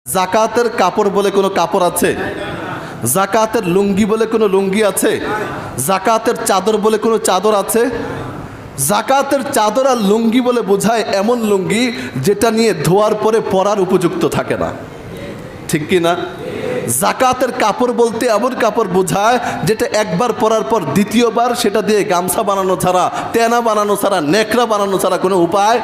জাকাতের কাপড় বলে কোনো কাপড় আছে? জাকাতের লুঙ্গি বলে কোনো লুঙ্গি আছে? জাকাতের চাদর বলে কোনো চাদর আছে? জাকাতের চাদর আর লুঙ্গি বলে বোঝায় এমন লুঙ্গি যেটা নিয়ে ধোয়ার পরে পরার উপযুক্ত থাকে না, ঠিক কি না? জাকাতের কাপড় বলতে এমন কাপড় বোঝায় যেটা একবার পরার পর দ্বিতীয়বার সেটা দিয়ে গামছা বানানো ছাড়া, তেনা বানানো ছাড়া, নেকড়া বানানো ছাড়া কোনো উপায়।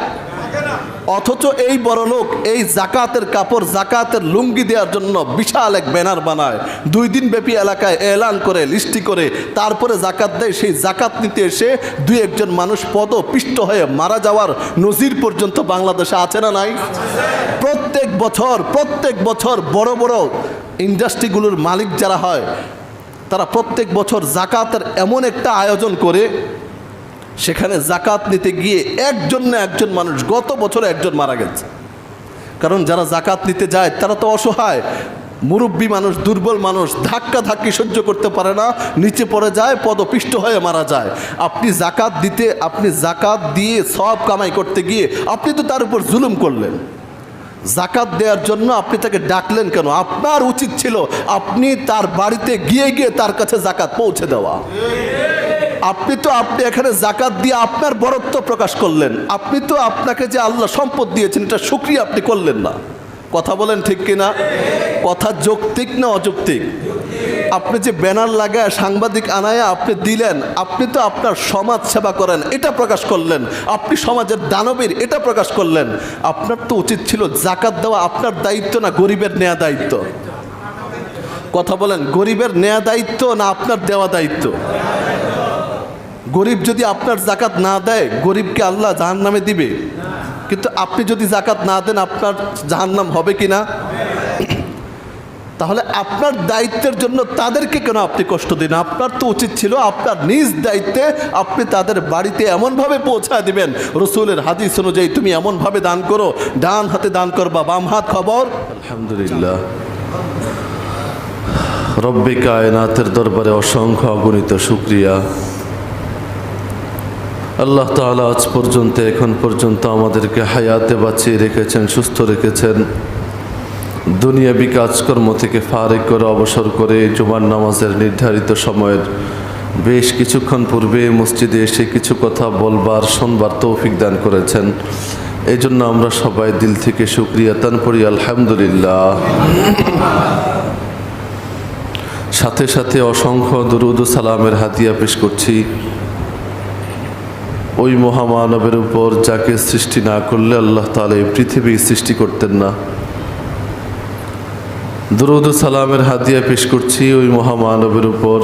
অথচ এই বড়লোক এই জাকাতের কাপড়, জাকাতের লুঙ্গি দেওয়ার জন্য বিশাল এক ব্যানার বানায়, 2 দিন ব্যাপী এলাকায় এলান করে, লিস্টি করে, তারপরে জাকাত দেয়। সেই জাকাত নিতে এসে 2-1 মানুষ পদপিষ্ট হয়ে মারা যাওয়ার নজির পর্যন্ত বাংলাদেশে আছে না নাই? প্রত্যেক বছর বড় বড় ইন্ডাস্ট্রিগুলোর মালিক যারা হয় তারা প্রত্যেক বছর জাকাতের এমন একটা আয়োজন করে, সেখানে জাকাত নিতে গিয়ে একজন না একজন মানুষ, গত বছরে 1 মারা গেছে। কারণ যারা জাকাত নিতে যায় তারা তো অসহায়, মুরব্বী মানুষ, দুর্বল মানুষ, ধাক্কা ধাক্কি সহ্য করতে পারে না, নিচে পড়ে যায়, পদপিষ্ট হয়ে মারা যায়। আপনি জাকাত দিয়ে সওয়াব কামাই করতে গিয়ে আপনি তো তার উপর জুলুম করলেন। জাকাত দেওয়ার জন্য আপনি তাকে ডাকলেন কেন? আপনার উচিত ছিল আপনি তার বাড়িতে গিয়ে তার কাছে জাকাত পৌঁছে দেওয়া। আপনি এখানে জাকাত দিয়ে আপনার বড়ত্ব প্রকাশ করলেন। আপনাকে যে আল্লাহ সম্পদ দিয়েছেন এটা শুকরিয়া আপনি করলেন না। কথা বলেন ঠিক কিনা? কথা যৌক্তিক না অযৌক্তিক? আপনি যে ব্যানার লাগায় সাংবাদিক আনায় আপনি দিলেন, আপনি তো আপনার সমাজ সেবা করেন এটা প্রকাশ করলেন, আপনি সমাজের দানবীর এটা প্রকাশ করলেন। আপনার তো উচিত ছিল জাকাত দেওয়া আপনার দায়িত্ব না গরিবের নেয়া দায়িত্ব? কথা বলেন, গরিবের নেয়া দায়িত্ব না আপনার দেওয়া দায়িত্ব? গরিব যদি আপনার জাকাত না দেয়, গরিবকে আল্লাহ জাহান্নামে দিবে। কিন্তু আপনি যদি জাকাত না দেন আপনার জাহান্নাম হবে কি না? তাহলে আপনার দায়িত্বের জন্য তাদেরকে কেন আপনি কষ্ট দিন? আপনার তো উচিত ছিল আপনার নিজ দায়িত্বে আপনি তাদের বাড়িতে এমনভাবে পৌঁছায় দিবেন, রসুলের হাদিস অনুযায়ী তুমি এমনভাবে দান করো, ডান হাতে দান করবা, বাম হাত খবর। আলহামদুলিল্লাহ, রব্বে কায়নাতের দরবারে অসংখ্য অগণিত শুকরিয়া। আল্লাহ তাআলা আজ পর্যন্ত, এখন পর্যন্ত আমাদেরকে হায়াতে বাঁচিয়ে রেখেছেন, সুস্থ রেখেছেন। দুনিয়াবি কাজকর্ম থেকে ফারিগ করে, অবসর করে জুমার নামাজের নির্ধারিত সময়ের বেশ কিছুক্ষণ পূর্বে মসজিদে এসে কিছু কথা বলবার, শোনবার তৌফিক দান করেছেন। এই জন্য আমরা সবাই দিল থেকে শুকরিয়া দান করি, আলহামদুলিল্লাহ। সাথে সাথে অসংখ্য দুরুদ ও সালামের হাদিয়া পেশ করছি ওই মহামানবের উপর যাকে সৃষ্টি না করলে আল্লাহ তাআলা এই পৃথিবী সৃষ্টি করতেন না। দুরুদ ও সালামের হাদিয়া পেশ করছি ওই মহামানবের উপর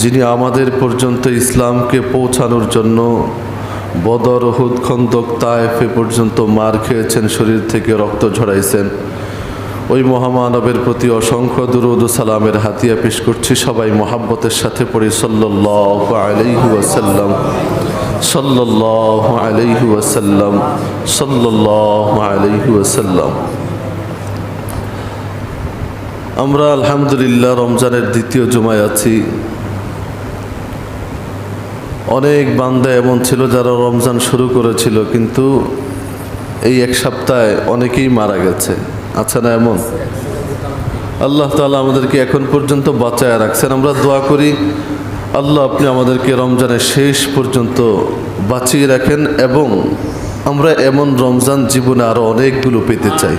যিনি আমাদের পর্যন্ত ইসলামকে পৌঁছানোর জন্য বদর, উহুদ, খন্দক, তায়েফে পর্যন্ত মার খেয়েছেন, শরীর থেকে রক্ত ঝরাইছেন। ওই মহামানবের প্রতি অসংখ্য দুরুদ ও সালামের হাদিয়া পেশ করছি। সবাই মহাব্বতের সাথে পড়ি সাল্লাল্লাহু আলাইহি ওয়াসাল্লাম, সাল্লাল্লাহু আলাইহি ওয়াসাল্লাম, সাল্লাল্লাহু আলাইহি ওয়াসাল্লাম। আমরা আলহামদুলিল্লাহ রমজানের দ্বিতীয় জুমায় আছি। অনেক বান্দা এমন ছিল যারা রমজান শুরু করেছিল, কিন্তু এই 1 সপ্তাহে অনেকেই মারা গেছে, আছে না এমন? আল্লাহ তাআলা আমাদেরকে এখন পর্যন্ত বাঁচায় রাখছেন। আমরা দোয়া করি আল্লাহ আপনি আমাদেরকে রমজানের শেষ পর্যন্ত বাঁচিয়ে রাখেন, এবং আমরা এমন রমজান জীবনে আরো অনেকগুলো পেতে চাই।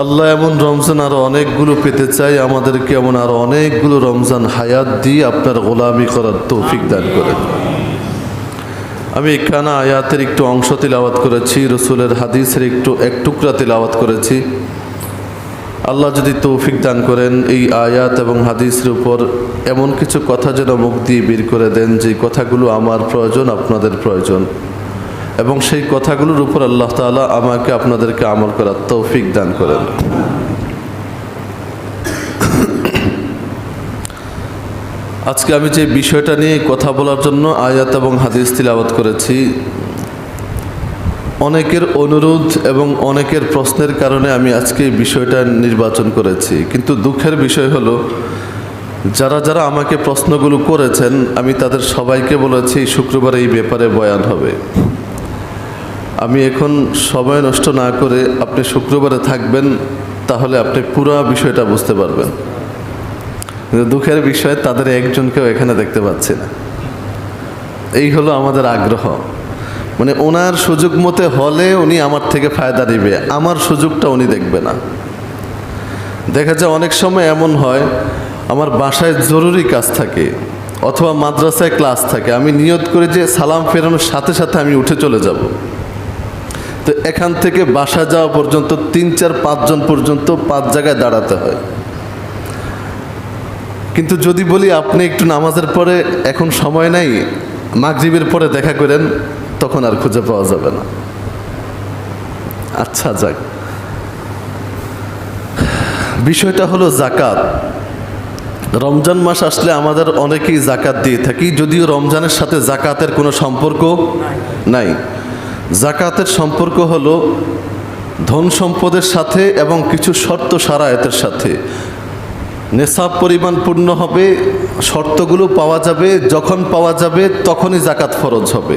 আল্লাহ এমন রমজান আরো অনেকগুলো পেতে চাই, আমাদেরকে এমন আরো অনেকগুলো রমজান হায়াত দিয়ে আপনার গোলামি করার তৌফিক দান করেন। আমি এখানে আয়াতের একটু অংশ তিলাওয়াত করেছি, রসুলের হাদিসের এক টুকরা তিলাওয়াত করেছি। আল্লাহ যদি তৌফিক দান করেন এই আয়াত এবং হাদিসের উপর এমন কিছু কথা যেন মুখ দিয়ে বের করে দেন যে কথাগুলো আমার প্রয়োজন, আপনাদের প্রয়োজন, এবং সেই কথাগুলোর উপর আল্লাহ তাআলা আমাকে আপনাদেরকে আমল করার তৌফিক দান করেন। আজকে আমি যে বিষয়টা নিয়ে কথা বলার জন্য আয়াত এবং হাদিস তিলাওয়াত করেছি, অনেকের অনুরোধ এবং অনেকের প্রশ্নের কারণে আমি আজকে এই বিষয়টা নির্বাচন করেছি। কিন্তু দুঃখের বিষয় হলো যারা যারা আমাকে প্রশ্নগুলো করেছেন আমি তাদের সবাইকে বলেছি শুক্রবার এই ব্যাপারে বয়ান হবে। আমি এখন সময় নষ্ট না করে আপনি শুক্রবারে থাকবেন, তাহলে আপনি পুরো বিষয়টা বুঝতে পারবেন। কিন্তু দুঃখের বিষয় তাদের একজনকেও এখানে দেখতে পাচ্ছি না। এই হলো আমাদের আগ্রহ, মানে ওনার সুযোগ মতে হলে উনি আমার থেকে ফায়দা নেবে, আমার সুযোগটা উনি দেখবে না। দেখা যায় অনেক সময় এমন হয়, আমার বাসায় জরুরি কাজ থাকে অথবা মাদ্রাসায় ক্লাস থাকে, আমি নিয়ত করে যে সালাম ফেরানোর সাথে সাথে আমি উঠে চলে যাব, তো এখান থেকে বাসা যাওয়া পর্যন্ত 3, 4, 5 জন পর্যন্ত 5 জায়গায় দাঁড়াতে হয়। কিন্তু যদি বলি আপনি একটু নামাজের পরে এখন সময় নাই, মাগরিবের পরে দেখা করেন, তখন আর খুঁজে পাওয়া যাবে না। আচ্ছা যাক, বিষয়টা হলো জাকাত। রমজান মাস আসলে আমাদের অনেকেই জাকাত দিয়ে থাকি, যদিও রমজানের সাথে জাকাতের কোনো সম্পর্ক নাই। জাকাতের সম্পর্ক হলো ধন সম্পদের সাথে এবং কিছু শর্ত শারায়েতের সাথে। নেশাব পরিমাণ পূর্ণ হবে, শর্তগুলো পাওয়া যাবে, যখন পাওয়া যাবে তখনই জাকাত ফরজ হবে।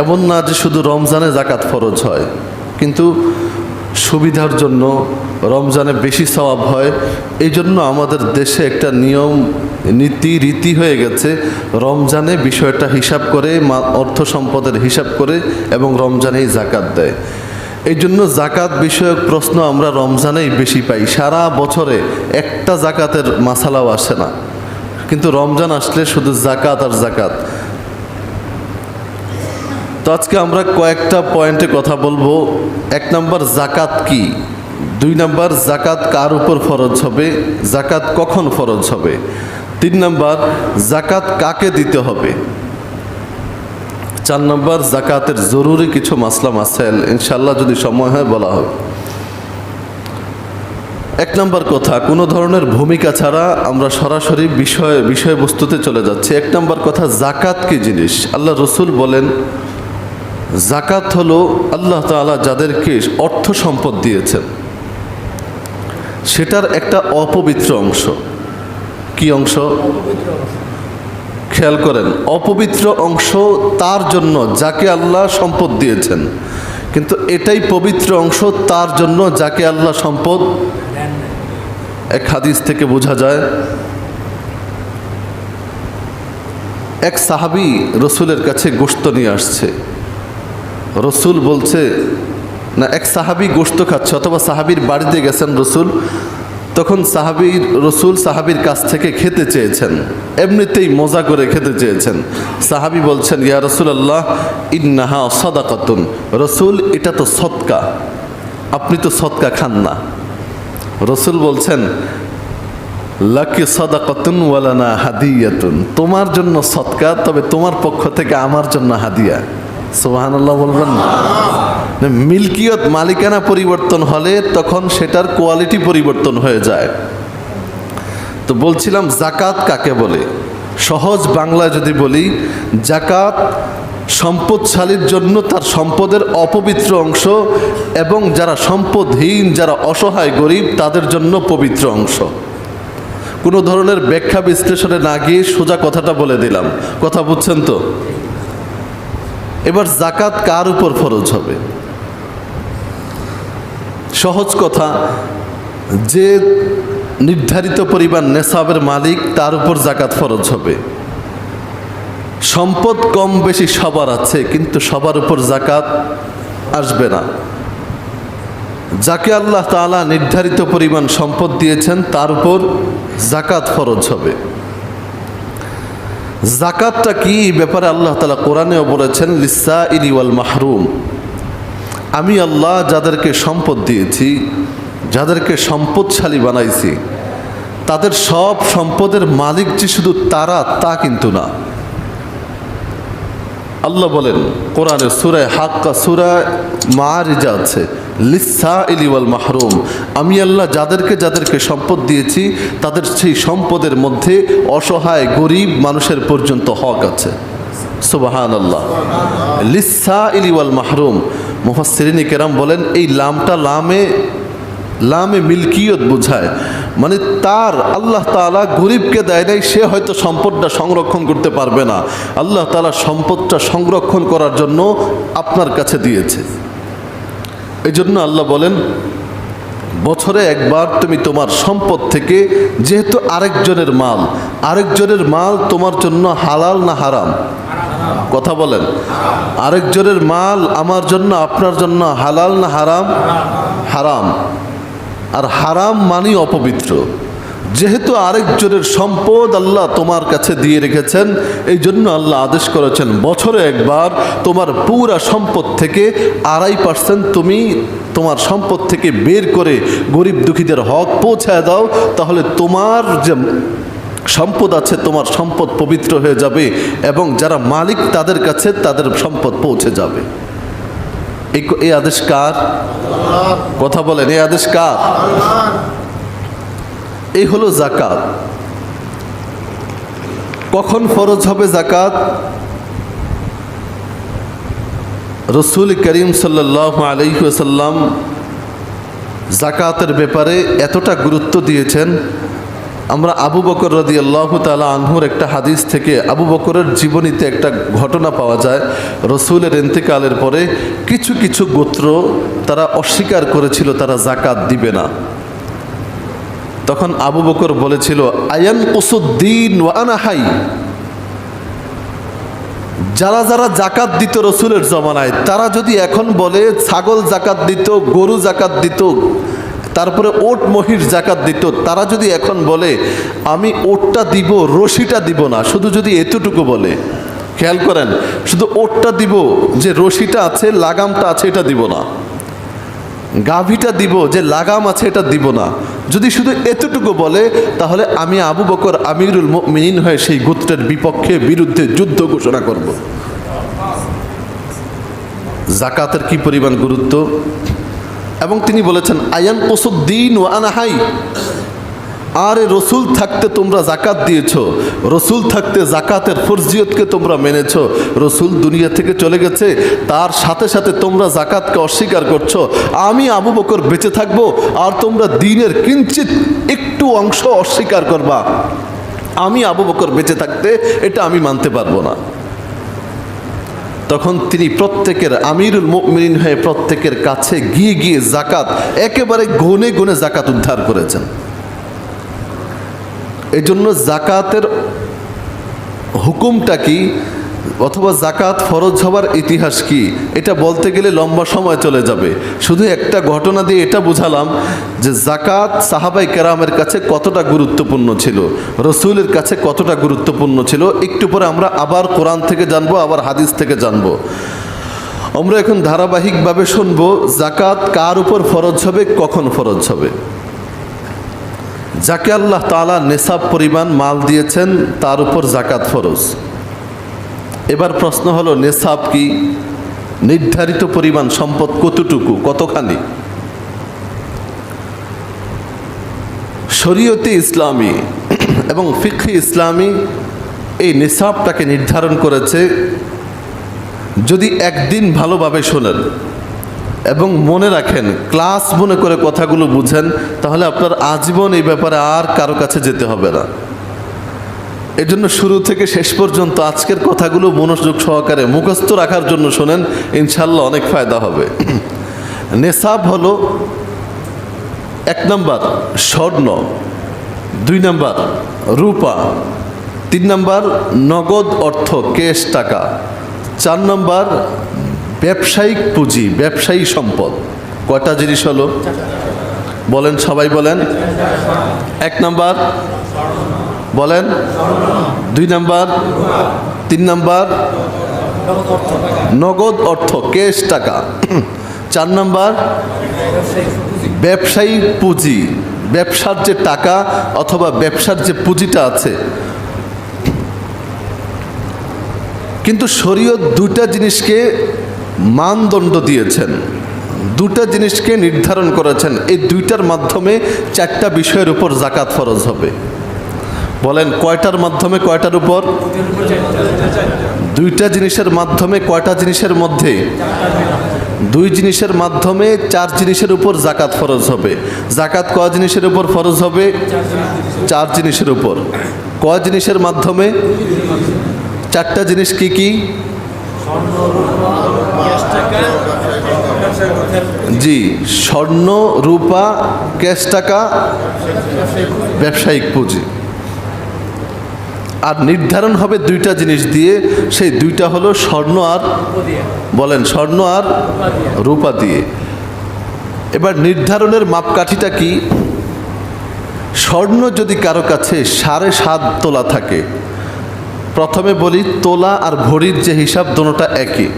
এমন না যে শুধু রমজানে জাকাত ফরজ হয়, কিন্তু সুবিধার জন্য রমজানে বেশি সওয়াব হয়, এই জন্য আমাদের দেশে একটা নিয়ম নীতি রীতি হয়ে গেছে, রমজানে বিষয়টা হিসাব করে, অর্থ সম্পদের হিসাব করে এবং রমজানেই জাকাত দেয়। এই জন্য জাকাত বিষয়ক প্রশ্ন আমরা রমজানেই বেশি পাই। সারা বছরে একটা জাকাতের মাসালাও আসে না, কিন্তু রমজান আসলে শুধু জাকাত আর জাকাত। তো আজকে আমরা কয়েকটা পয়েন্টে কথা বলবো। 1 নম্বর, জাকাত কি। 2 নম্বর, জাকাত কার উপর ফরজ হবে, জাকাত কখন ফরজ হবে। 3 নম্বর, জাকাত কাকে দিতে হবে। 4 নম্বর, জাকাতের জরুরি কিছু মাসলা মাসাইল ইনশাআল্লাহ যদি সময় হয় বলা হবে। 1 নম্বর কথা, কোনো ধরনের ভূমিকা ছাড়া আমরা সরাসরি বিষয়বস্তুতে চলে যাচ্ছি। 1 নম্বর কথা, জাকাত কি জিনিস। আল্লাহ রসুল বলেন, জাকাত হলো আল্লাহ তাআলা যাদেরকে অর্থ সম্পদ দিয়েছেন সেটার একটা অপবিত্র অংশ। কি অংশ? খেয়াল করেন, অপবিত্র অংশ তার জন্য যাকে আল্লাহ সম্পদ দিয়েছেন, কিন্তু এটাই পবিত্র অংশ তার জন্য যাকে আল্লাহ সম্পদ। এক হাদিস থেকে বোঝা যায়, এক সাহাবী রসুলের কাছে গোশত নিয়ে আসছে। রসুল বলছে না, এক সাহাবী গোশত খাচ্ছে অথবা সাহাবীর বাড়িতে গেছেন রসুল, তখন রসুল সাহাবীর কাছ থেকে খেতে চেয়েছেন, এমনিতেই মজা করে খেতে চেয়েছেন। সাহাবী বলছেন, ইয়া রাসূলুল্লাহ ইন্নাহা সাদাকাতুন। রসুল, এটা তো সদকা, আপনি তো সদকা খান না। রসুল বলছেন, লাকি সাদাকাতুন ওয়ালানা হাদিয়াতুন। তোমার জন্য সদকা, তবে তোমার পক্ষ থেকে আমার জন্য হাদিয়া। সুবহানাল্লাহ বলবেন না? মিল্কিয়ত, মালিকানা পরিবর্তন হলে তখন সেটার কোয়ালিটি পরিবর্তন হয়ে যায়। তো বলছিলাম, জাকাত কাকে বলে। সহজ বাংলায় যদি বলি, জাকাত সম্পদশালীর জন্য তার সম্পদের অপবিত্র অংশ, এবং যারা সম্পদহীন, যারা অসহায় গরিব, তাদের জন্য পবিত্র অংশ। কোনো ধরনের ব্যাখ্যা বিশ্লেষণে না গিয়ে সোজা কথাটা বলে দিলাম। কথা বুঝছেন তো? এবার জাকাত কার উপর ফরজ হবে? সহজ কথা, যে নির্ধারিত পরিমাণ নেশাবের মালিক তার উপর জাকাত ফরজ হবে। সম্পদ কম বেশি সবার আছে, কিন্তু সবার উপর জাকাত আসবে না। যাকে আল্লাহ তাআলা নির্ধারিত পরিমাণ সম্পদ দিয়েছেন তার উপর জাকাত ফরজ হবে। জাকাতটা কি, ব্যাপারে আল্লাহ তাআলা কোরআনেও বলেছেন, লিসাইলি ওয়াল মাহরুম। আমি আল্লাহ যাদেরকে সম্পদ দিয়েছি, যাদেরকে সম্পদশালী বানাইছি, তাদের সব সম্পদের মালিক যে শুধু তারা, তা কিন্তু না। আল্লাহ বলেন কোরআনে সূরা হাক্কা, সূরা মাআরিজা আছে, লিসাইলি ওয়াল মাহরুম। আমি আল্লাহ যাদেরকে সম্পদ দিয়েছি, তাদের সেই সম্পদের মধ্যে অসহায় গরিব মানুষের পর্যন্ত হক আছে। সুবহানাল্লাহ। লিসাইলি ওয়াল মাহরুম। মুফাসসিরিন কেরাম বলেন, এই লামটা লামে লামে মিল্কিয়ত বোঝায়, মানে তার আল্লাহ তাআলা গরিবকে দেয় নাই, সে হয়তো সম্পদটা সংরক্ষণ করতে পারবে না, আল্লাহ তাআলা সম্পদটা সংরক্ষণ করার জন্য আপনার কাছে দিয়েছে। এই জন্য আল্লাহ বলেন বছরে একবার তুমি তোমার সম্পদ থেকে, যেহেতু আরেকজনের মাল তোমার জন্য হালাল না হারাম? কথা বলেন, আরেকজনের মাল আমার জন্য আপনার জন্য হালাল না হারাম? হারাম। আর হারাম মানে অপবিত্র। যেহেতু আরেকজনের সম্পদ আল্লাহ তোমার কাছে দিয়ে রেখেছেন, এই জন্য আল্লাহ আদেশ করেছেন বছরে একবার তোমার পুরা সম্পদ থেকে 2.5% তুমি তোমার সম্পদ থেকে বের করে গরিব দুঃখীদের হক পৌঁছায় দাও, তাহলে তোমার যে সম্পদ আছে তোমার সম্পদ পবিত্র হয়ে যাবে এবং যারা মালিক তাদের কাছে তাদের সম্পদ পৌঁছে যাবে। এই আদেশ কার? কথা বলেন, এই আদেশ কার? এই হলো যাকাত। কখন ফরজ হবে যাকাত? রাসূল করিম সাল্লাল্লাহু আলাইহি ওয়াসাল্লাম যাকাতের ব্যাপারে এতটা গুরুত্ব দিয়েছেন। আমরা আবু বকর রাদিয়াল্লাহু তাআলা আনহুর একটা হাদিস থেকে আবু বকরের জীবনীতে একটা ঘটনা পাওয়া যায়। রাসূলের ইন্তেকালের পরে কিছু কিছু গোত্র তারা অস্বীকার করেছিল, তারা যাকাত দিবে না। তখন আবু বকর বলেছিল, আয়ান কুসুদ্দিন ওয়া আনা হাই, যারা যারা যাকাত দিত রাসূলের জমানায়, তারা যদি এখন বলে ছাগল যাকাত দিত, গরু যাকাত দিত, তারপরে ওট মহিষ জাকাত দিত, তারা যদি এখন বলে আমি ওটটা দিব, রশিটা দিব না, শুধু যদি এতটুকু বলে, খেয়াল করেন, শুধু ওটটা দিব, যে রশিটা আছে লাগামটা আছে এটা দিব না, গাভীটা দিব, যে লাগাম আছে এটা দিব না, যদি শুধু এতটুকু বলে, তাহলে আমি আবু বকর আমিরুল মুমিনিন হয়ে সেই গোত্রের বিপক্ষে বিরুদ্ধে যুদ্ধ ঘোষণা করব। যাকাতের কি পরিমাণ গুরুত্ব! এবং তিনি বলেছেন আয়ান কুসুদ্দিন ওয়া আনা হাই, আরে রসুল থাকতে তোমরা যাকাত দিয়েছো, রসুল থাকতে যাকাতের ফরজিয়তকে তোমরা মেনেছো, রসুল দুনিয়া থেকে চলে গেছে, তার সাথে সাথে তোমরা যাকাতকে অস্বীকার করছো, আমি আবু বকর বেঁচে থাকবো আর তোমরা দ্বীনের কিঞ্চিত একটু অংশ অস্বীকার করবা, আমি আবু বকর বেঁচে থাকতে এটা আমি মানতে পারবো না। তখন তিনি প্রত্যেকের আমিরুল মুমিনিন হয়ে প্রত্যেকের কাছে গিয়ে গিয়ে যাকাত একেবারে গুনে গুনে যাকাত উদ্ধার করেছেন। এই জন্য যাকাতের হুকুমটা কি, অথবা যাকাত ফরজ হওয়ার ইতিহাস কি, এটা বলতে গেলে লম্বা সময় চলে যাবে। শুধু একটা ঘটনা দিয়ে এটা বুঝালাম যে যাকাত সাহাবাই কেরামের কাছে কতটা গুরুত্বপূর্ণ ছিল, রসুলের কাছে কতটা গুরুত্বপূর্ণ ছিল। একটু পরে আমরা আবার কোরআন থেকে জানবো, আবার হাদিস থেকে জানবো। আমরা এখন ধারাবাহিকভাবে শুনবো যাকাত কার উপর ফরজ হবে, কখন ফরজ হবে। যাকে আল্লাহ তাআলা নেসাব পরিমাণ মাল দিয়েছেন তার উপর যাকাত ফরজ। এবার প্রশ্ন হলো নেসাব কি, নির্ধারিত পরিমাণ সম্পদ কতটুকু, কতখানি? শরীয়তে ইসলামী এবং ফিকহে ইসলামী এই নেসাবটাকে নির্ধারণ করেছে। যদি একদিন ভালোভাবে শোনেন এবং মনে রাখেন, ক্লাস মনে করে কথাগুলো বুঝেন, তাহলে আপনার আজীবন এই ব্যাপারে আর কারো কাছে যেতে হবে না। এজন্য শুরু থেকে শেষ পর্যন্ত আজকের কথাগুলো মনোযোগ সহকারে মুখস্থ রাখার জন্য শোনেন, ইনশাল্লাহ অনেক ফায়দা হবে। নেসাব হলো 1 নম্বর স্বর্ণ, 2 নম্বর রূপা, 3 নম্বর নগদ অর্থ ক্যাশ টাকা, 4 নম্বর ব্যবসায়িক পুঁজি, ব্যবসায়ী সম্পদ। কয়টা জিনিস হলো বলেন, সবাই বলেন। 1 নম্বর বলেন, 2 নম্বর, 3 নম্বর নগদ অর্থ ক্যাশ টাকা, 4 নম্বর ব্যবসায়ী পুঁজি, ব্যবসার যে টাকা অথবা ব্যবসার যে পুঁজিটা আছে। কিন্তু শরীয়ত 2টা জিনিসকে মানদণ্ড দিয়েছেন, 2টা জিনিসকে নির্ধারণ করেছেন। এই 2টার মাধ্যমে 4টা বিষয়ের উপর যাকাত ফরজ হবে। বলেন কয়টার মাধ্যমে, কয়টার উপর? 2টা জিনিসের মাধ্যমে। কয়টা জিনিসের মধ্যে? দুই জিনিসের মাধ্যমে চার জিনিসের উপর জাকাত ফরজ হবে। জাকাত কয় জিনিসের উপর ফরজ হবে? চার জিনিসের উপর। কয় জিনিসের মাধ্যমে? চারটা জিনিস কি কি? জি, স্বর্ণ, রূপা, ক্যাশ টাকা, ব্যবসায়িক পুঁজি। আর নির্ধারণ হবে দুইটা জিনিস দিয়ে, সেই দুইটা হলো স্বর্ণ আর, বলেন, স্বর্ণ আর রূপা দিয়ে। এবার নির্ধারণের মাপকাঠিটা কি? স্বর্ণ যদি কারো কাছে 7.5 তোলা থাকে, প্রথমে বলি তোলা আর ভরির যে হিসাব দোনোটা একই।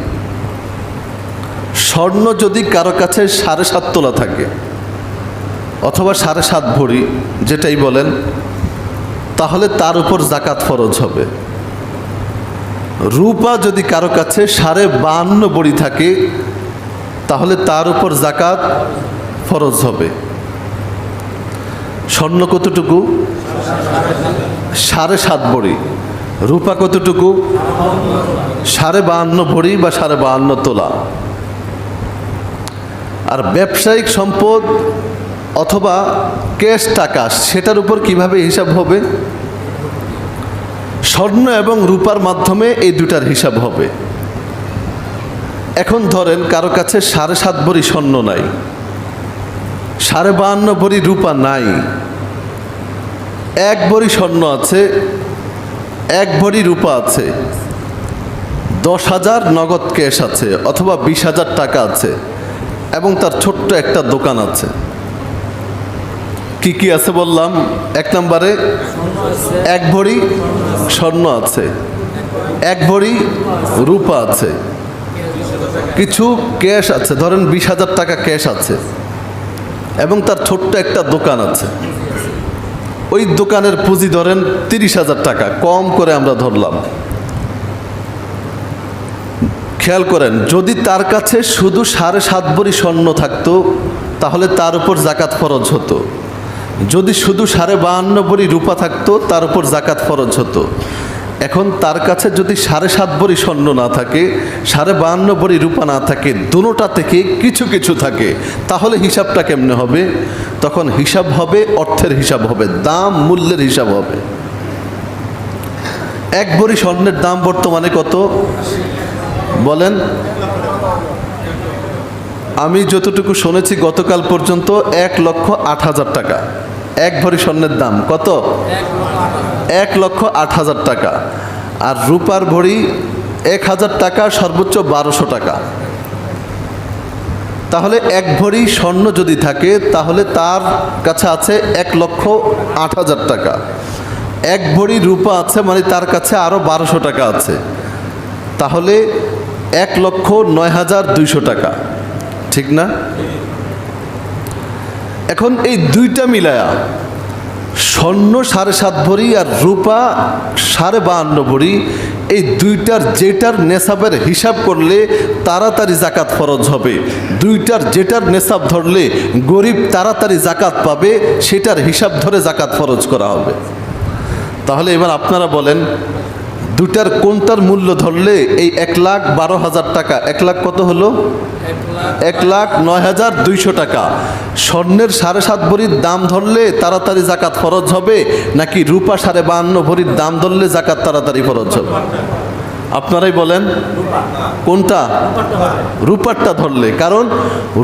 স্বর্ণ যদি কারো কাছে 7.5 তোলা থাকে অথবা 7.5 ভরি, যেটাই বলেন, তাহলে তার উপর জাকাত ফরজ হবে। রূপা যদি কারো কাছে 52.5 ভরি থাকে তাহলে তার উপর জাকাত ফরজ হবে। স্বর্ণ কতটুকু? 7.5 ভরি। রূপা কতটুকু? 52.5 ভরি বা 52.5 তোলা। আর ব্যবসায়িক সম্পদ অথবা ক্যাশ টাকা, সেটার উপর কিভাবে হিসাব হবে? স্বর্ণ এবং রূপার মাধ্যমে এই দুটার হিসাব হবে। এখন ধরেন কারো কাছে 7.5 ভরি স্বর্ণ নাই, 52.5 ভরি রূপা নাই, 1 ভরি স্বর্ণ আছে, 1 ভরি রূপা আছে, 10,000 নগদ ক্যাশ আছে অথবা 20,000 টাকা আছে, এবং তার ছোট্ট একটা দোকান আছে। কি কি আছে বললাম? 1 নম্বরে 1 ভরি স্বর্ণ আছে, 1 ভরি রূপা আছে, কিছু ক্যাশ আছে, ধরেন 20,000 টাকা ক্যাশ আছে, এবং তার ছোট্ট একটা দোকান আছে। ওই দোকানের পুঁজি ধরেন 30,000 টাকা, কম করে আমরা ধরলাম। খেয়াল করেন, যদি তার কাছে শুধু 7.5 ভরি স্বর্ণ থাকতো তাহলে তার উপর জাকাত ফরজ হতো। যদি শুধু 52.5 ভরি রূপা থাকতো তার উপর জাকাত ফরজ হতো। এখন তার কাছে যদি 7.5 ভরি স্বর্ণ না থাকে, 52.5 ভরি রূপা না থাকে, দুটোটা থেকে কিছু কিছু থাকে, তাহলে হিসাবটা কেমনে হবে? তখন হিসাব হবে, অর্থের হিসাব হবে, দাম মূল্যের হিসাব হবে। 1 ভরি স্বর্ণের দাম বর্তমানে কত বলেন? আমি যতটুকু শুনেছি গতকাল পর্যন্ত 1,08,000 টাকা। 1 ভরি স্বর্ণের দাম কত? 1,08,000 টাকা। আর রূপার ভরি 1,000 টাকা, সর্বোচ্চ 1,200 টাকা। তাহলে 1 ভরি স্বর্ণ যদি থাকে তাহলে তার কাছে আছে 1,08,000 টাকা। 1 ভরি রূপা আছে, মানে তার কাছে আরও 1,200 টাকা আছে, তাহলে 1,09,200 টাকা। ঠিক না? এখন এই দুইটা মিলায়া স্বর্ণ 7.5 ভরি আর রূপা 52.5 ভরি, এই দুইটার যেটার নেসাবের হিসাব করলে তাড়াতাড়ি জাকাত ফরজ হবে, দুইটার যেটার নেসাব ধরলে গরিব তাড়াতাড়ি জাকাত পাবে, সেটার হিসাব ধরে জাকাত ফরজ করা হবে। তাহলে এবার আপনারা বলেন, দুটার কোনটার মূল্য ধরলে এই 1,12,000 টাকা, 1 লাখ কত হলো? 1,09,200 টাকা। স্বর্ণের 7.5 ভরির দাম ধরলে তাড়াতাড়ি জাকাত ফরজ হবে, নাকি রূপা 52.5 ভরির দাম ধরলে জাকাত তাড়াতাড়ি ফরজ হবে? আপনারাই বলেন কোনটা? রূপারটা ধরলে। কারণ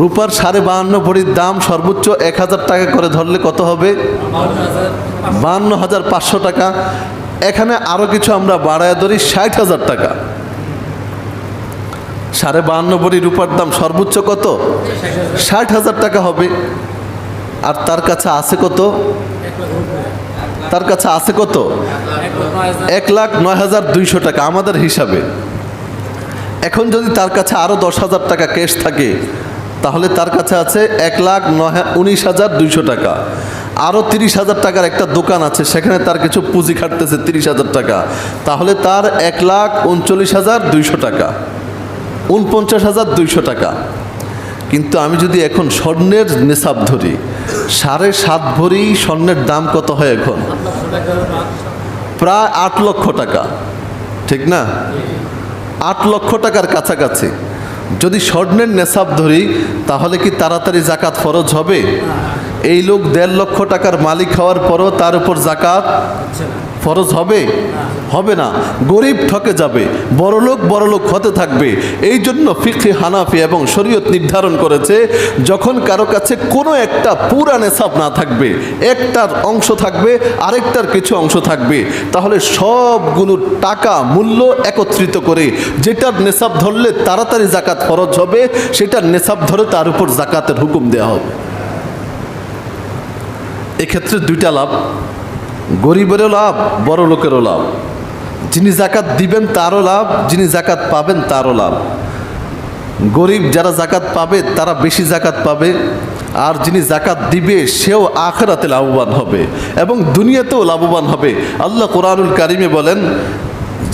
রূপার 52.5 ভরির দাম সর্বোচ্চ 1,000 টাকা করে ধরলে কত হবে? 52,500 টাকা। এখানে আরও কিছু আমরা বাড়ায় ধরি, 60,000 টাকা। 52.5 ভরি রূপার দাম সর্বোচ্চ কত? 60,000 টাকা হবে। আর তার কাছে আছে কত? তার কাছে আছে কত? 1,09,200 টাকা আমাদের হিসাবে। এখন যদি তার কাছে আরও 10,000 টাকা ক্যাশ থাকে তাহলে তার কাছে আছে 1,19,200 টাকা। আরও 30,000 টাকার একটা দোকান আছে, সেখানে তার কিছু পুঁজি খাটতেছে 30,000 টাকা, তাহলে তার 1,39,200 টাকা, 49,200 টাকা। কিন্তু আমি যদি এখন স্বর্ণের নেশাব ধরি, 7.5 ভরি স্বর্ণের দাম কত হয় এখন? প্রায় 8 লক্ষ টাকা। ঠিক না? 8 লক্ষ টাকার কাছাকাছি। যদি স্বর্ণের নেশাব ধরি তাহলে কি তাড়াতাড়ি জাকাত ফরজ হবে? এই লোক 1.5 লক্ষ টাকার মালিক হওয়ার পরও তার উপর জাকাত ফরজ হবে? হবে না। গরিব ঠকে যাবে, বড়লোক হতে থাকবে। এই জন্য ফিকহে হানাফি এবং শরীয়ত নির্ধারণ করেছে, যখন কারো কাছে কোনো একটা পুরা নেশাব না থাকবে, একটার অংশ থাকবে, আরেকটার কিছু অংশ থাকবে, তাহলে সবগুলো টাকা মূল্য একত্রিত করে যেটার নেশাব ধরলে তাড়াতাড়ি জাকাত ফরজ হবে, সেটার নেশাব ধরে তার উপর জাকাতের হুকুম দেওয়া হবে। এক্ষেত্রে দুইটা লাভ, গরিবেরও লাভ, বড় লোকেরও লাভ। যিনি জাকাত দিবেন তারও লাভ, যিনি জাকাত পাবেন তারও লাভ। গরিব যারা জাকাত পাবে তারা বেশি জাকাত পাবে, আর যিনি জাকাত দিবে সেও আখিরাতে লাভবান হবে এবং দুনিয়াতেও লাভবান হবে। আল্লাহ কোরআনুল কারিমে বলেন,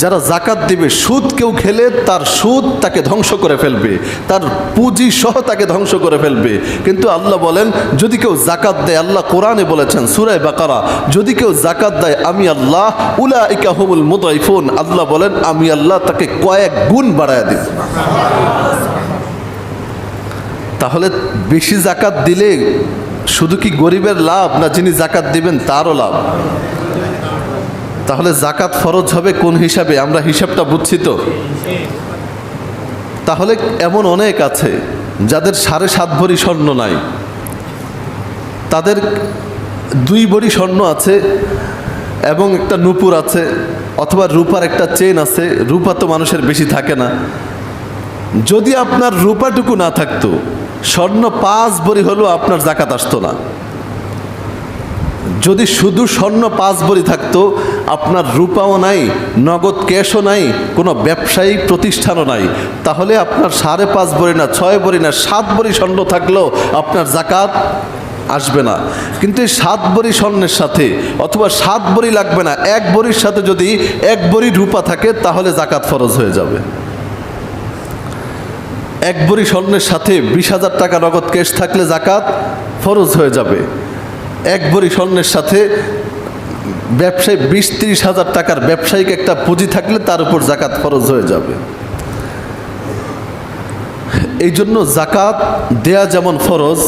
যারা জাকাত দিবে, সুদ কেউ খেলে তার সুদ তাকে ধ্বংস করে ফেলবে, তার পুঁজি সহ তাকে ধ্বংস করে ফেলবে। কিন্তু আল্লাহ বলেন, যদি কেউ জাকাত দেয়, আল্লাহ কোরআনে বলেছেন সূরা বাকারা, যদি কেউ জাকাত দেয় আমি আল্লাহ উলাইকা হুমুল মুদাইফুন, আল্লাহ বলেন আমি আল্লাহ তাকে কয়েক গুণ বাড়ায় দিব। তাহলে বেশি জাকাত দিলে শুধু কি গরিবের লাভ, না যিনি জাকাত দিবেন তারও লাভ? তাহলে জাকাত ফরজ হবে কোন হিসাবে? আমরা হিসাবটা বুঝছি তো? তাহলে এমন অনেক আছে যাদের 7.5 ভরি স্বর্ণ নাই, তাদের 2 ভরি স্বর্ণ আছে এবং একটা নূপুর আছে, অথবা রূপার একটা চেন আছে। রূপা তো মানুষের বেশি থাকে না। যদি আপনার রূপাটুকু না থাকতো, স্বর্ণ 5 ভরি হলেও আপনার জাকাত আসতো না। যদি শুধু স্বর্ণ 5 ভরি থাকতো, আপনার রূপাও নাই, নগদ ক্যাশও নাই, কোনো ব্যবসায়ী প্রতিষ্ঠানও নাই, তাহলে আপনার 5.5 ভরি না, 6 ভরি না, 7 ভরি স্বর্ণ থাকলেও আপনার জাকাত আসবে না। কিন্তু এই 7 ভরি স্বর্ণের সাথে, অথবা 7 ভরি লাগবে না, 1 ভরির সাথে যদি 1 ভরি রূপা থাকে, তাহলে জাকাত ফরজ হয়ে যাবে। 1 ভরি স্বর্ণের সাথে 20,000 টাকা নগদ ক্যাশ থাকলে জাকাত ফরজ হয়ে যাবে। 1 ভরি স্বর্ণের সাথে ব্যবসায়ী 20-30 হাজার টাকার ব্যবসায়িক একটা পুঁজি থাকলে তার উপর জাকাত ফরজ হয়ে যাবে। এই জন্য জাকাত দেয়া যেমন ফরজ,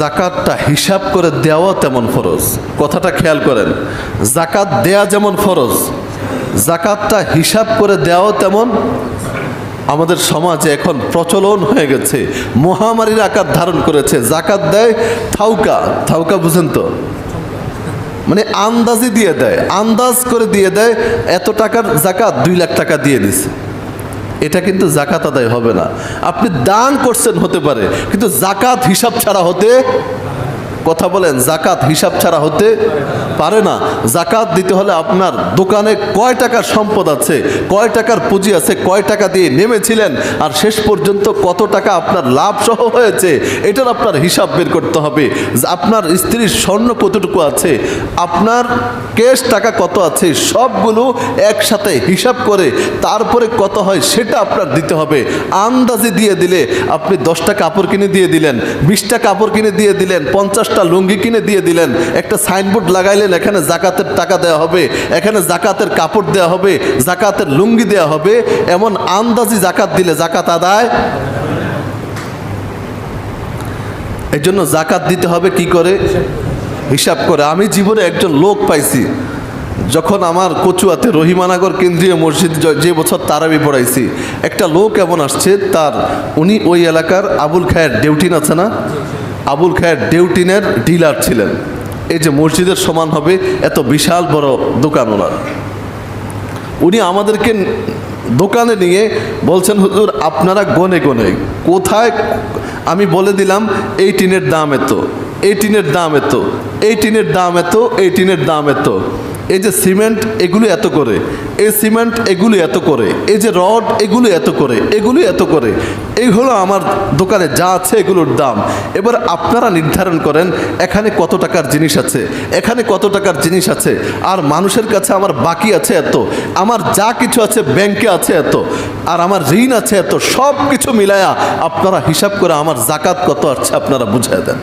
জাকাতটা হিসাব করে দেওয়া তেমন ফরজ। কথাটা খেয়াল করেন, জাকাত দেয়া যেমন ফরজ, জাকাতটা হিসাব করে দেওয়া তেমন। আমাদের সমাজে এখন প্রচলন হয়ে গেছে, মহামারীর আকার ধারণ করেছে। জাকাত দেয় থাউকা, বুঝেন তো? মানে আন্দাজে দিয়ে দেয়, আন্দাজ করে দিয়ে দেয়, এত টাকার জাকাত 2 লাখ টাকা দিয়ে দিছে। এটা কিন্তু জাকাত আদায় হবে না। আপনি দান করছেন হতে পারে, কিন্তু জাকাত হিসাব ছাড়া হতে, কথা বলেন, জাকাত হিসাব ছাড়া হতে পারে না। জাকাত দিতে হলে আপনার দোকানে কয় টাকার সম্পদ আছে, কয় টাকার পুঁজি আছে, কয় টাকা দিয়ে নেমেছিলেন, আর শেষ পর্যন্ত কত টাকা আপনার লাভ সহ হয়েছে, এটার আপনার হিসাব বের করতে হবে। আপনার স্ত্রীর স্বর্ণ কতটুকু আছে, আপনার ক্যাশ টাকা কত আছে, সবগুলো একসাথে হিসাব করে তারপরে কত হয় সেটা আপনার দিতে হবে। আন্দাজে দিয়ে দিলে, আপনি 10টা কাপড় কিনে দিয়ে দিলেন, 20টা কাপড় কিনে দিয়ে দিলেন, 50টা লুঙ্গি কিনে দিয়ে দিলেন, একটা সাইনবোর্ড লাগাইলেন, এখানে জাকাতের টাকা দেওয়া হবে, এখানে জাকাতের কাপড় দেওয়া হবে, জাকাতের লুঙ্গি দেওয়া হবে, এমন আন্দাজি জাকাত দিলে জাকাত আদায়। এই জন্য জাকাত দিতে হবে কি করে? হিসাব করে। আমি জীবনে একজন লোক পাইছি, যখন আমার কচুয়াতে রহিমানগর কেন্দ্রীয় মসজিদ যে বছর তারাবি পড়াইছি, একটা লোক এমন আসছে, উনি ওই এলাকার আবুল খায়ের ডেউটিন আছে না, আবুল খায়ের ডেউটিনের ডিলার ছিলেন। এই যে মসজিদের সমান হবে এত বিশাল বড় দোকান ওনার। উনি আমাদেরকে দোকানে নিয়ে বলছেন, হুজুর আপনারা গনে গনে কোথায়, আমি বলে দিলাম এই টিনের দাম এত, এই টিনের দাম এত, এই টিনের দাম এত, এই টিনের দাম এত, এই যে সিমেন্ট এগুলো এত করে, এই সিমেন্ট এগুলো এত করে, এই যে রড এগুলো এত করে, এগুলো এত করে, এই হলো আমার দোকানে যা আছে এগুলোর দাম। এবার আপনারা নির্ধারণ করেন এখানে কত টাকার জিনিস আছে, এখানে কত টাকার জিনিস আছে, আর মানুষের কাছে আমার বাকি আছে এত, আমার যা কিছু আছে ব্যাংকে আছে এত, আর আমার ঋণ আছে এত, সব কিছু মিলায়া আপনারা হিসাব করে আমার জাকাত কত আসছে আপনারা বুঝায় দেন।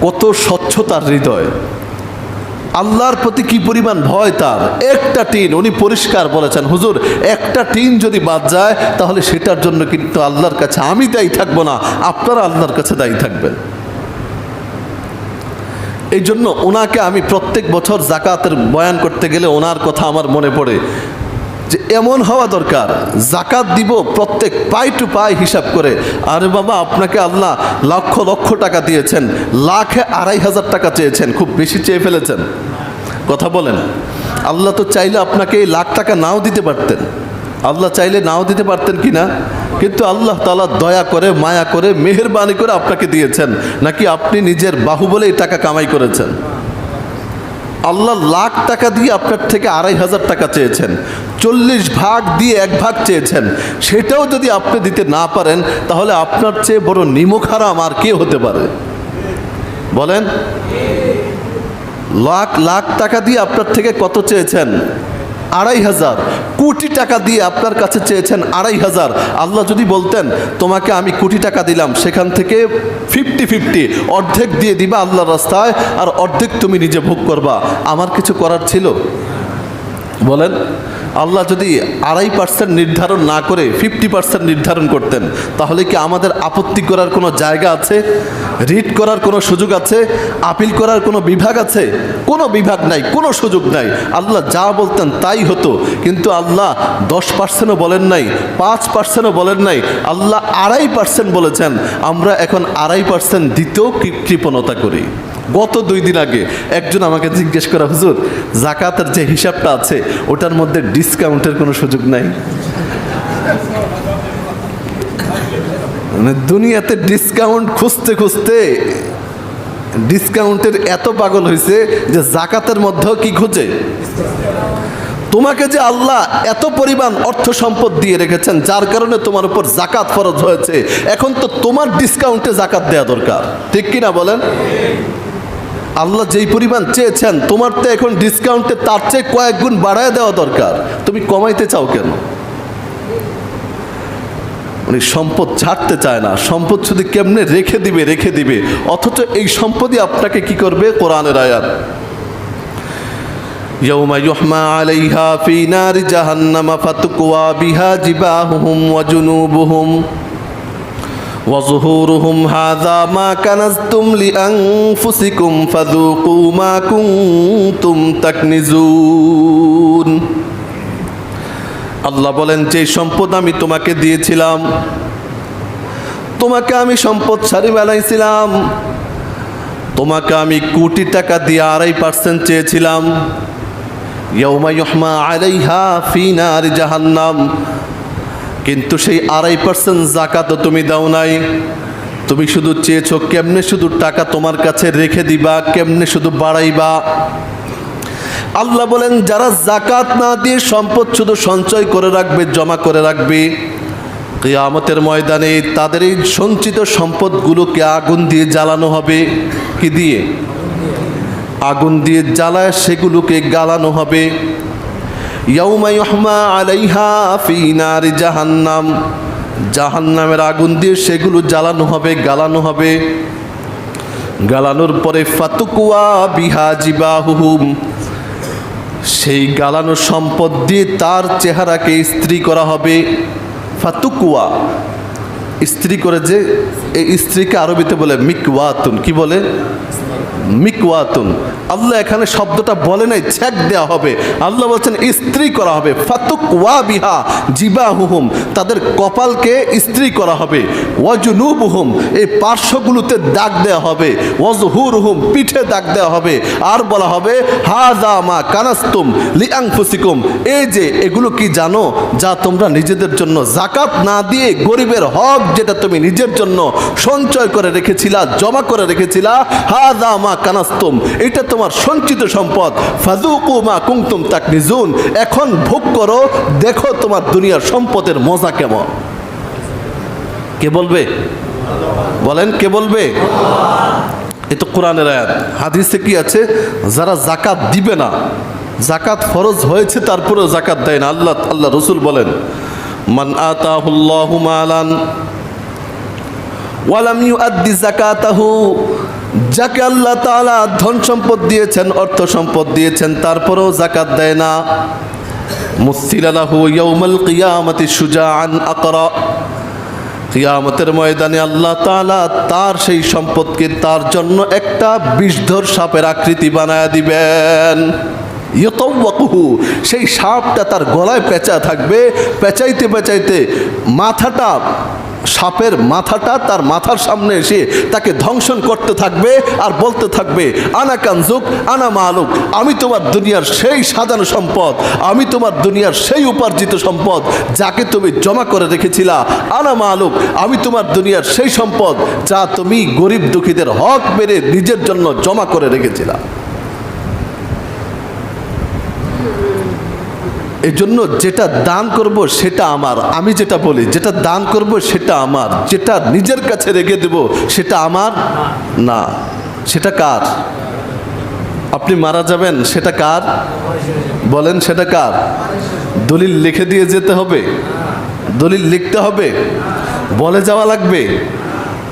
কত স্বচ্ছতার হৃদয়। আল্লাহর প্রতি কি পরিমাণ ভয় তার। একটা টিন, উনি পরিষ্কার বলেছেন, হুজুর একটা টিন যদি বাদ যায় তাহলে সেটার জন্য কিন্তু আল্লাহর কাছে আমি দায়ী থাকবো না, আপনারা আল্লাহর কাছে দায়ী থাকবেন। এই জন্য ওনাকে আমি প্রত্যেক বছর জাকাতের বয়ান করতে গেলে ওনার কথা আমার মনে পড়ে যে এমন হওয়া দরকার, জাকাত দিব প্রত্যেক পাই টু পাই হিসাব করে। আরে বাবা, আপনাকে আল্লাহ লক্ষ লক্ষ টাকা দিয়েছেন, লাখে 2,500 টাকা চেয়েছেন, খুব বেশি চেয়ে ফেলেছেন। কথা বলেন, আল্লাহ তো চাইলে আপনাকে এই লাখ টাকা নাও দিতে পারতেন, আল্লাহ চাইলে নাও দিতে পারতেন কি না? কিন্তু আল্লাহ তাআলা দয়া করে, মায়া করে, মেহেরবানি করে আপনাকে দিয়েছেন, নাকি আপনি নিজের বাহুবলে এই টাকা কামাই করেছেন? আল্লাহ লাখ টাকা দিয়ে আপনার থেকে 2,500 টাকা চেয়েছেন, 40 ভাগ দিয়ে 1 ভাগ চেয়েছেন, সেটাও যদি আপনি দিতে না পারেন তাহলে আপনার চেয়ে বড় নিমক হারাম আর কে হতে পারে বলেন? লাখ লাখ টাকা দিয়ে আপনার থেকে কত চেয়েছেন? 2,500। কোটি টাকা দিয়ে আপনার কাছে চেয়েছেন 2,500। আল্লাহ যদি বলতেন তোমাকে আমি কোটি টাকা দিলাম, সেখান থেকে 50-50 অর্ধেক দিয়ে দিবা আল্লাহর রাস্তায়, আর অর্ধেক তুমি নিজে ভোগ করবা, আমার কিছু করার ছিল? বলেন, আল্লাহ যদি 2.5% নির্ধারণ না করে 50% নির্ধারণ করতেন তাহলে কি আমাদের আপত্তি করার কোনো জায়গা আছে? রিট করার কোনো সুযোগ আছে? আপিল করার কোনো বিভাগ আছে? কোনো বিভাগ নাই, কোনো সুযোগ নাই। আল্লাহ যা বলতেন তাই হতো। কিন্তু আল্লাহ 10%ও বলেন নাই, 5%ও বলেন নাই, আল্লাহ 2.5% বলেছেন। আমরা এখন 2.5% দিতেও কৃপণতা করি। গত 2 দিন আগে একজন আমাকে জিজ্ঞেস করা, হুজুর জাকাতের যে হিসাবটা আছে ওটার মধ্যে ডিসকাউন্টের কোনো সুযোগ নাই? মানে দুনিয়াতে ডিসকাউন্ট খুঁজতে খুঁজতে ডিসকাউন্টের এত পাগল হয়েছে যে জাকাতের মধ্যেও কি খোঁজে? তোমাকে যে আল্লাহ এত পরিমাণ অর্থ সম্পদ দিয়ে রেখেছেন, যার কারণে তোমার উপর জাকাত ফরজ হয়েছে, এখন তো তোমার ডিসকাউন্টে জাকাত দেওয়া দরকার, ঠিক কিনা বলেন? আল্লাহ যেই পরিমাণ চেয়েছেন তোমার তো এখন ডিসকাউন্টে তার চেয়ে কয়েক গুণ বাড়ায় দেওয়া দরকার। তুমি কমাইতে চাও কেন? মানে সম্পদ ছাড়তে চায় না, সম্পদ শুধু কেমনে রেখে দিবে, অথচ এই সম্পদই আপনাকে কি করবে? কোরআনের আয়াত, ইয়াউমা ইউহমা আলাইহা ফি নারি জাহান্নাম ফাতুকওয়া বিহা জিবাহুহুম ওয়া জুনুবুহুম وظهورهم هذا ما كنزتم لأنفسكم فذوقوا ما كنتم تكنزون। আল্লাহ বলেন, যে সম্পদ আমি তোমাকে দিয়েছিলাম, তোমাকে আমি সম্পদশালী বানাইছিলাম, তোমাকে আমি কোটি টাকা দিয়ে 2.5% চেয়েছিলাম। ইয়াউমা ইউহমা আলাইহা ফি নারি জাহান্নাম, কিন্তু সেই 2.5% জাকাতও তুমি দাও নাই। তুমি শুধু চেয়েছো কেমনে শুধু টাকা তোমার কাছে রেখে দিবা, কেমনে শুধু বাড়াইবা। আল্লাহ বলেন, যারা জাকাত না দিয়ে সম্পদ শুধু সঞ্চয় করে রাখবে, জমা করে রাখবে, কিয়ামতের ময়দানে তাদের এই সঞ্চিত সম্পদগুলোকে আগুন দিয়ে জ্বালানো হবে। কি দিয়ে? আগুন দিয়ে জ্বালায় সেগুলোকে গালানো হবে। ইয়াউমা ইউহমা আলাইহা ফি নারি জাহান্নাম, জাহান্নামের আগুন দিয়ে সেগুলো জ্বালানো হবে, গালানো হবে। গালানোর পরে ফাতুকওয়া বিহা জিবাহুহুম, সেই গালানো সম্পদ দিয়ে তার চেহারাকে ইস্ত্রি করা হবে। ফাতুকওয়া, ইস্ত্রি করে, যে এই স্ত্রীকে আরবিতে বলে মিকওয়াতুন। কি বলে? মিকওয়াতুন। আল্লাহ এখানে শব্দটা বলে নাই ছেক দেওয়া হবে, আল্লাহ বলছেন ইস্ত্রি করা হবে। ফাতুকওয়া বিহা জিবাহুহুম, তাদের কপালকে ইস্ত্রি করা হবে। ওয়াজুনুবুহুম, এই পার্শ্বগুলোতে দাগ দেওয়া হবে। ওয়াজহুরুহুম, পিঠে দাগ দেওয়া হবে। আর বলা হবে হাযা মা কানাস্তুম লিআনফুসিকুম, এই যে এগুলো কি জানো, যা তোমরা নিজেদের জন্য জাকাত না দিয়ে গরিবের হক যেটা তুমি নিজের জন্য সঞ্চয় করে রেখেছিলা, জমা করে রেখেছিলা, হাযা মা কানাস্তুম, এটা তোমার সঞ্চিত সম্পদ। ফাযুকু মা কুনতুম তাকনিজুন, এখন ভোগ করো, দেখো তোমার দুনিয়ার সম্পদের মজা কেমন। কে বলবে? বলেন, কে বলবে? এ তো কোরআনের আয়াত। হাদিসে কি আছে? যারা জাকাত দিবে না, জাকাত ফরজ হয়েছে তারপরেও জাকাত দেয় না, আল্লাহ রসুল বলেন, মান আতাহুল্লাহু মালান ওয়ালাম ইউআদ্দি যাকাতাহু, যাকে আল্লাহ তাআলা ধন সম্পদ দিয়েছেন, অর্থ সম্পদ দিয়েছেন, তারপরেও যাকাত দেয় না, মুসিলা লাহু ইয়াউমাল কিয়ামাতি শুজাআন আকরা, কিয়ামতের ময়দানে আল্লাহ তাআলা তার সেই সম্পদকে তার জন্য একটা বিষধর সাপের আকৃতি বানায় দিবেন। ইয়তাওয়াকুহু, সেই সাপটা তার গলায় পেঁচা থাকবে, পেঁচাইতে পেঁচাইতে মাথাটা, সাপের মাথাটা তার মাথার সামনে এসে তাকে ধ্বংসন করতে থাকবে আর বলতে থাকবে, আনা কানজুক আনা মালুক, আমি তোমার দুনিয়ার সেই সাজানো সম্পদ, আমি তোমার দুনিয়ার সেই উপার্জিত সম্পদ যাকে তুমি জমা করে রেখেছিলা, আনা মালুক, আমি তোমার দুনিয়ার সেই সম্পদ যা তুমি গরিব দুঃখীদের হক মেরে নিজের জন্য জমা করে রেখেছিলা। এই জন্য যেটা দান করব সেটা আমার, আমি যেটা বলি যেটা দান করব সেটা আমার, যেটা নিজের কাছে রেখে দেব সেটা আমার না, সেটা কার? আপনি মারা যাবেন, সেটা কার বলেন? সেটা কার? দলিল লিখে দিয়ে যেতে হবে, দলিল লিখতে হবে, বলে যাওয়া লাগবে,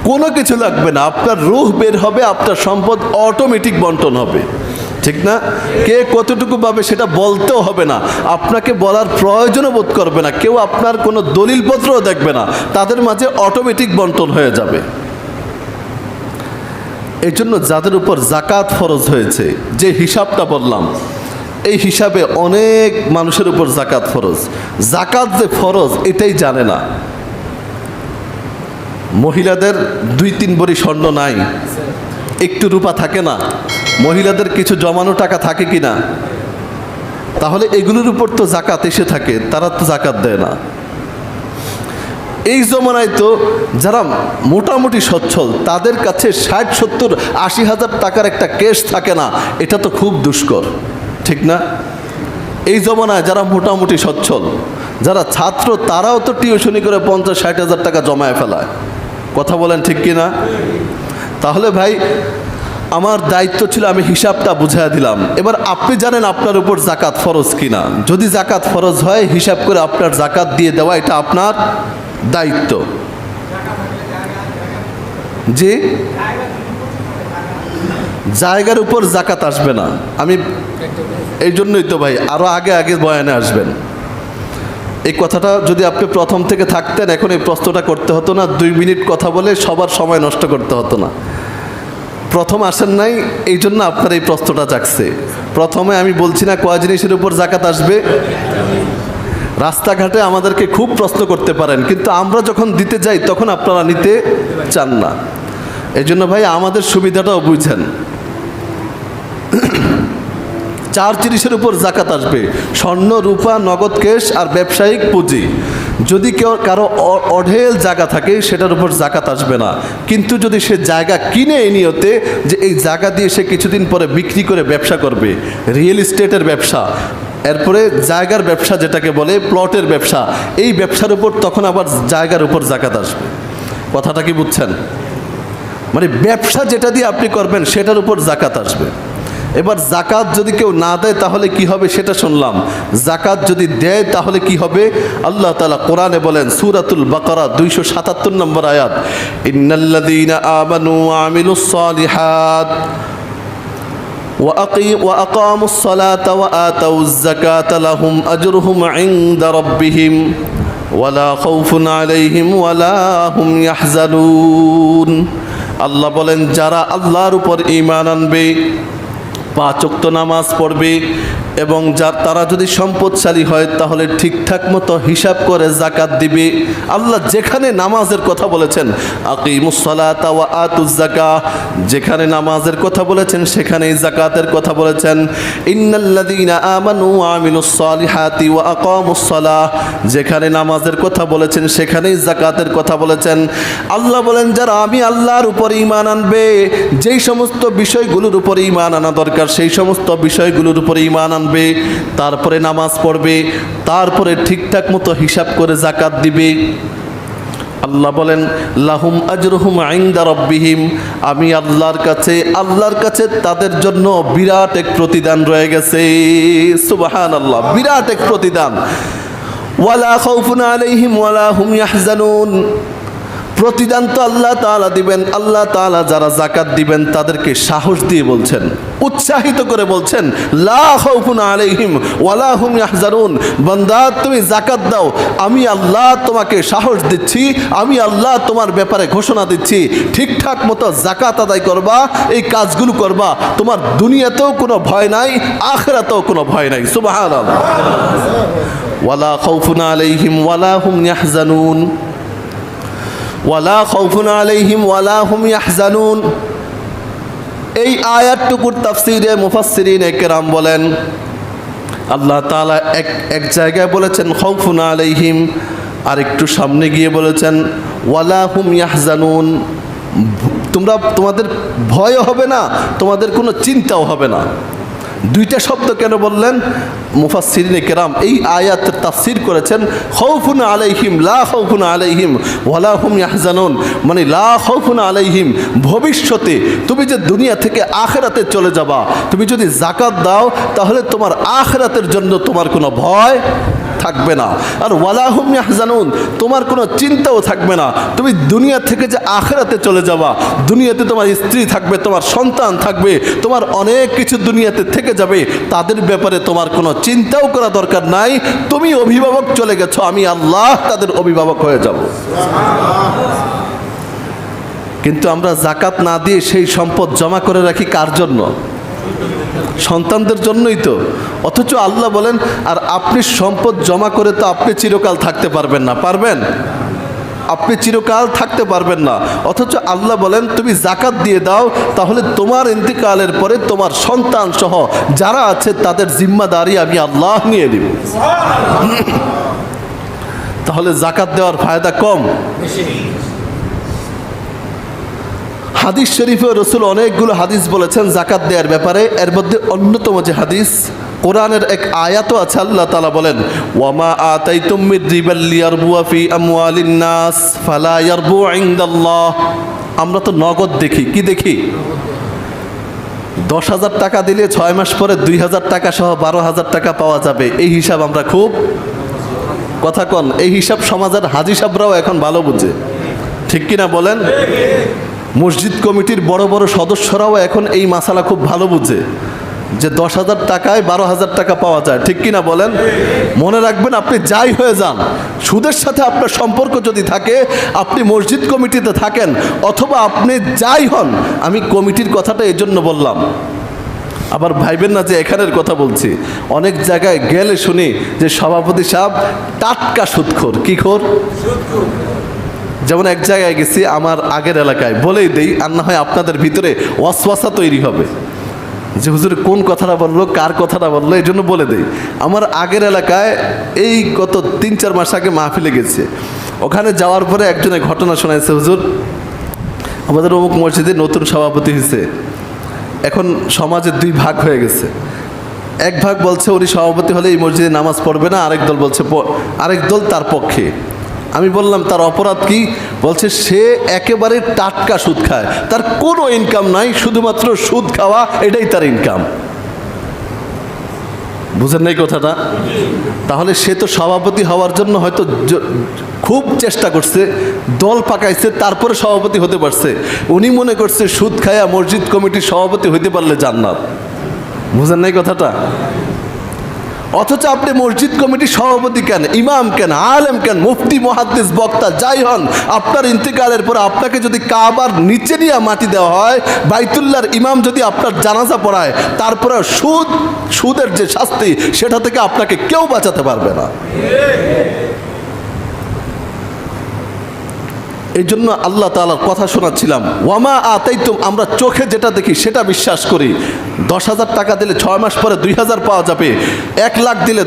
কোনো কিছু লাগবে না, আপনার রূহ বের হবে, আপনার সম্পদ অটোমেটিক বন্টন হবে, ঠিক না? কে কতটুকু পাবে সেটা বলতেও হবে না, আপনাকে বলার প্রয়োজনও বোধ করবে না, কেউ আপনার কোনো দলিলপত্রও দেখবে না, তাদের মাঝে অটোমেটিক বন্টন হয়ে যাবে। এই জন্য যাদের উপর যাকাত ফরজ হয়েছে, যে হিসাবটা বললাম, এই হিসাবে অনেক মানুষের উপর যাকাত ফরজ। যাকাত যে ফরজ এটাই জানে না। মহিলাদের 2-3 ভরি স্বর্ণ নাই, একটু রূপা থাকে না, মহিলাদের কিছু জমানো টাকা থাকে কি না? তাহলে এগুলোর উপর তো যাকাত এসে থাকে, তারা তো যাকাত দেয় না। এই জমানায় তো যারা মোটামুটি সচ্ছল তাদের কাছে 60-70-80 হাজার টাকার একটা কেস থাকে না, এটা তো খুব দুষ্কর, ঠিক না? এই জমানায় যারা মোটামুটি সচ্ছল, যারা ছাত্র, তারাও তো টিউশনি করে 50-60 হাজার টাকা জমায় ফেলায়, কথা বলেন ঠিক কি না? তাহলে ভাই আমার দায়িত্ব ছিল আমি হিসাবটা বুঝাই দিলাম। এবার আপনি জানেন আপনার উপর যাকাত ফরজ কিনা। যদি যাকাত ফরজ হয় হিসাব করে আপনার যাকাত দিয়ে দেওয়া, এটা আপনার দায়িত্ব। যে জায়গার উপর যাকাত আসবে না, আমি এই জন্যই তো ভাই আরো আগে আগে বয়ানে আসবেন। এই কথাটা যদি আপনি প্রথম থেকে থাকতেন, এখন এই প্রশ্নটা করতে হতো না, 2 মিনিট কথা বলে সবার সময় নষ্ট করতে হতো না। প্রথম আসেন নাই, এই জন্য আপনার এই প্রশ্নটা জাগছে। প্রথমে আমি বলছি না কয় জিনিসের উপর যাকাত আসবে। রাস্তাঘাটে আমাদেরকে খুব প্রশ্ন করতে পারেন, কিন্তু আমরা যখন দিতে যাই তখন আপনারা নিতে চান না। এই জন্য ভাই আমাদের সুবিধাটাও বুঝেন। 4 জিনিসের উপর যাকাত আসবে: স্বর্ণ, রূপা, নগদ ক্যাশ আর ব্যবসায়িক পুঁজি। যদি কেউ কারো অঢেল জায়গা থাকে সেটার উপর যাকাত আসবে না, কিন্তু যদি সে জায়গা কিনে এই নিয়তে যে এই জায়গা দিয়ে সে কিছুদিন পরে বিক্রি করে ব্যবসা করবে, রিয়েল এস্টেটের ব্যবসা, এরপরে জায়গার ব্যবসা যেটাকে বলে প্লটের ব্যবসা, এই ব্যবসার উপর তখন আবার জায়গার উপর যাকাত আসবে। কথাটা কি বুঝছেন? মানে ব্যবসা যেটা দিয়ে আপনি করবেন সেটার উপর যাকাত আসবে। এবার জাকাত যদি কেউ না দেয় তাহলে কি হবে সেটা শুনলাম। জাকাত যদি দেয় তাহলে কি হবে? আল্লাহ তাআলা কোরআনে বলেন, সূরাতুল বাকারা 277 নম্বর আয়াত, ইন্নাল্লাযীনা আমানু ওয়া আমিলুস সালিহাত ওয়া আকামুস সালাতা ওয়া আতাউয যাকাতা লাহুম আজরুহুম ইনদা রাব্বিহিম ওয়ালা খাউফুন আলাইহিম ওয়ালা হুম ইয়াহজানুন। আল্লাহ বলেন, যারা আল্লাহর উপর ঈমান আনবে, 5 ওয়াক্ত নামাজ পড়বে এবং তারা যদি সম্পদশালী হয় তাহলে ঠিকঠাক মতো হিসাব করে যাকাত দিবে। আল্লাহ যেখানে নামাজের কথা বলেছেন, আকিমুস সালাতা ওয়া আতুজ যাকাহ, যেখানে নামাজের কথা বলেছেন সেখানেই যাকাতের কথা বলেছেন। ইন্নাল্লাযীনা আমানু ওয়া আমিলুস সালিহাতি ওয়া আকামুস সালাহ, যেখানে নামাজের কথা বলেছেন সেখানেই যাকাতের কথা বলেছেন। আল্লাহ বলেন, যারা আমি আল্লাহর উপর ঈমান আনবে, যেই সমস্ত বিষয়গুলোর উপর ঈমান আনা দরকার সেই সমস্ত বিষয়গুলোর উপর ঈমান আনবে, তারপরে নামাজ পড়বে, তারপরে ঠিকঠাক মতো হিসাব করে যাকাত দিবে। আল্লাহ বলেন, লাহুম আজরুহুম ইনদা রাব্বিহিম, আমি আল্লাহর কাছে তাদের জন্য বিরাট এক প্রতিদান রয়ে গেছে। সুবহানাল্লাহ, বিরাট এক প্রতিদান। ওয়ালা খাউফুন আলাইহিম ওয়ালা হুম ইয়াহজানুন, প্রতিদান তো আল্লাহ তাআলা দিবেন। আল্লাহ তাআলা যারা যাকাত দিবেন তাদেরকে সাহস দিয়ে বলছেন, উৎসাহিত করে বলছেন, লা খাউফুন আলাইহিম ওয়ালা হুম ইয়াহজানুন। বান্দা তুমি যাকাত দাও, আমি আল্লাহ তোমাকে সাহস দিচ্ছি, আমি আল্লাহ তোমার ব্যাপারে ঘোষণা দিচ্ছি, ঠিকঠাক মতো যাকাত আদায় করবা, এই কাজগুলো করবা, তোমার দুনিয়াতেও কোনো ভয় নাই, আখিরাতেও কোনো ভয় নাই। সুবহানাল্লাহ। ওয়ালা খাউফুন আলাইহিম ওয়ালা হুম ইয়াহজানুন, ওয়ালা খাউফুন আলাইহিম ওয়ালা হুম ইয়াহজানুন। এই আয়াতটুকুর তাফসীরে মুফাসসিরিনে কেরাম বলেন, আল্লাহ তাআলা এক জায়গায় বলেছেন খাউফুন আলাইহিম, আর একটু সামনে গিয়ে বলেছেন ওয়ালা হুম ইয়াহজানুন। তোমাদের ভয়ও হবে না, তোমাদের কোনো চিন্তাও হবে না। দুইটা শব্দ কেন বললেন? মুফাসসিরিনে কেরাম এই আয়াতের তাফসীর করেছেন খাউফুন আলাইহিম লা খাউফুন আলাইহিম ওয়ালা হুম ইয়াহজানুন, মানে লা খাউফুন আলাইহিম, ভবিষ্যতে তুমি যে দুনিয়া থেকে আখিরাতে চলে যাবা, তুমি যদি যাকাত দাও তাহলে তোমার আখিরাতের জন্য তোমার কোনো ভয় থাকবে না। আর ওয়ালা হুম ইয়াহজানুন, তোমার কোনো চিন্তাও থাকবে না। তুমি দুনিয়া থেকে যে আখিরাতে চলে যাবা, দুনিয়াতে তোমার স্ত্রী থাকবে, তোমার সন্তান থাকবে, তোমার অনেক কিছু দুনিয়াতে থেকে যাবে, তাদের ব্যাপারে তোমার কোনো চিন্তাও করা দরকার নাই। তুমি অভিভাবক চলে গেছো, আমি আল্লাহ তাদের অভিভাবক হয়ে যাব। কিন্তু আমরা যাকাত না দিয়ে সেই সম্পদ জমা করে রাখি কার জন্য? সন্তানদের জন্যই তো। অথচ আল্লাহ বলেন, আর আপনি সম্পদ জমা করে তো আপনি চিরকাল থাকতে পারবেন না। পারবেন? আপনি চিরকাল থাকতে পারবেন না। অথচ আল্লাহ বলেন তুমি যাকাত দিয়ে দাও, তাহলে তোমার ইন্তিকালের পরে তোমার সন্তান সহ যারা আছে তাদের জিম্মাদারি আমি আল্লাহ নিয়ে নিব। তাহলে যাকাত দেওয়ার ফায়দা কম। হাদিস শরীফে রাসূল অনেকগুলো হাদিস বলেছেন যাকাত দেওয়ার ব্যাপারে। এর মধ্যে অন্যতম যে হাদিস, কোরআনের এক আয়াতও আছে, আল্লাহ তাআলা বলেন ওয়ামা আতাইতুম মির রিবাল লিয়ারবুয়া ফি আমওয়ালিন নাস ফালা ইয়ারবু ইনদাল্লাহ। আমরা তো নগদ দেখি, কি দেখি? 10,000 টাকা দিলে 6 মাস পরে 2,000 টাকা সহ 12,000 টাকা পাওয়া যাবে, এই হিসাব আমরা খুব, কথা কন, এই হিসাব সমাজের হাজি সাহেবরাও এখন ভালো বুঝে, ঠিক কিনা বলেন? মসজিদ কমিটির বড় বড় সদস্যরাও এখন এই মাসালা খুব ভালো বুঝে যে 10,000 টাকায় 12,000 টাকা পাওয়া যায়, ঠিক কিনা বলেন? মনে রাখবেন, আপনি যাই হয়ে যান, সুদের সাথে আপনার সম্পর্ক যদি থাকে, আপনি মসজিদ কমিটিতে থাকেন অথবা আপনি যাই হন, আমি কমিটির কথাটা এই জন্য বললাম, আবার ভাইবেন না যে এখানের কথা বলছি। অনেক জায়গায় গেলে শুনি যে সভাপতি সাহেব টাটকা সুদখোর। কি খোর? যেমন এক জায়গায় গেছি আমার আগের এলাকায়, বলেই দেই আর না হয় আপনাদের ভিতরে ওয়াসওয়াসা তৈরি হবে যে হুজুর কোন কথাটা বললো, কার কথাটা বললো, এই জন্য বলে দেই। আমার আগের এলাকায় এই গত 3-4 মাস আগে মাহফিলে গেছে। ওখানে যাওয়ার পরে একজনে ঘটনা শোনাইছে, হুজুর আমাদের অমুক মসজিদে নতুন সভাপতি হয়েছে, এখন সমাজে 2 ভাগ হয়ে গেছে। এক ভাগ বলছে উনি সভাপতি হলে এই মসজিদে নামাজ পড়বে না, আরেক দল বলছে, আরেক দল তার পক্ষে। আমি বললাম তার অপরাধ কি? বলছে সে একেবারে টাটকা সুদ খায়, তার কোনো ইনকাম নাই, শুধুমাত্র সুদ খাওয়া, এটাই তার ইনকাম। বুঝেন নাই কথাটা? তাহলে সে তো সভাপতি হওয়ার জন্য হয়তো খুব চেষ্টা করছে, দল পাকাইছে, তারপরে সভাপতি হতে পারছে। উনি মনে করছে সুদ খায়া মসজিদ কমিটির সভাপতি হইতে পারলে জান্নাত। বুঝেন নাই কথাটা? অথচ আপনি মসজিদ কমিটির সভাপতি কেন, ইমাম কেন, আলেম কেন, মুফতি, মুহাদ্দিস, বক্তা যাই হন, আপনার ইন্তেকালের পরে আপনাকে যদি কাবার নিচে নিয়ে মাটি দেওয়া হয়, বাইতুল্লাহর ইমাম যদি আপনার জানাজা পড়ায়, তারপরে সুদের যে শাস্তি, সেটা থেকে আপনাকে কেউ বাঁচাতে পারবে না। এই জন্য আল্লাহ তাআলার কথা শোনাচ্ছিলাম, ওয়ামা আতাইতুম, আমরা চোখে যেটা দেখি সেটা বিশ্বাস করি। 10,000 টাকা দিলে 6 মাস পরে 2,000 পাওয়া যাবে, 1 লাখ দিলে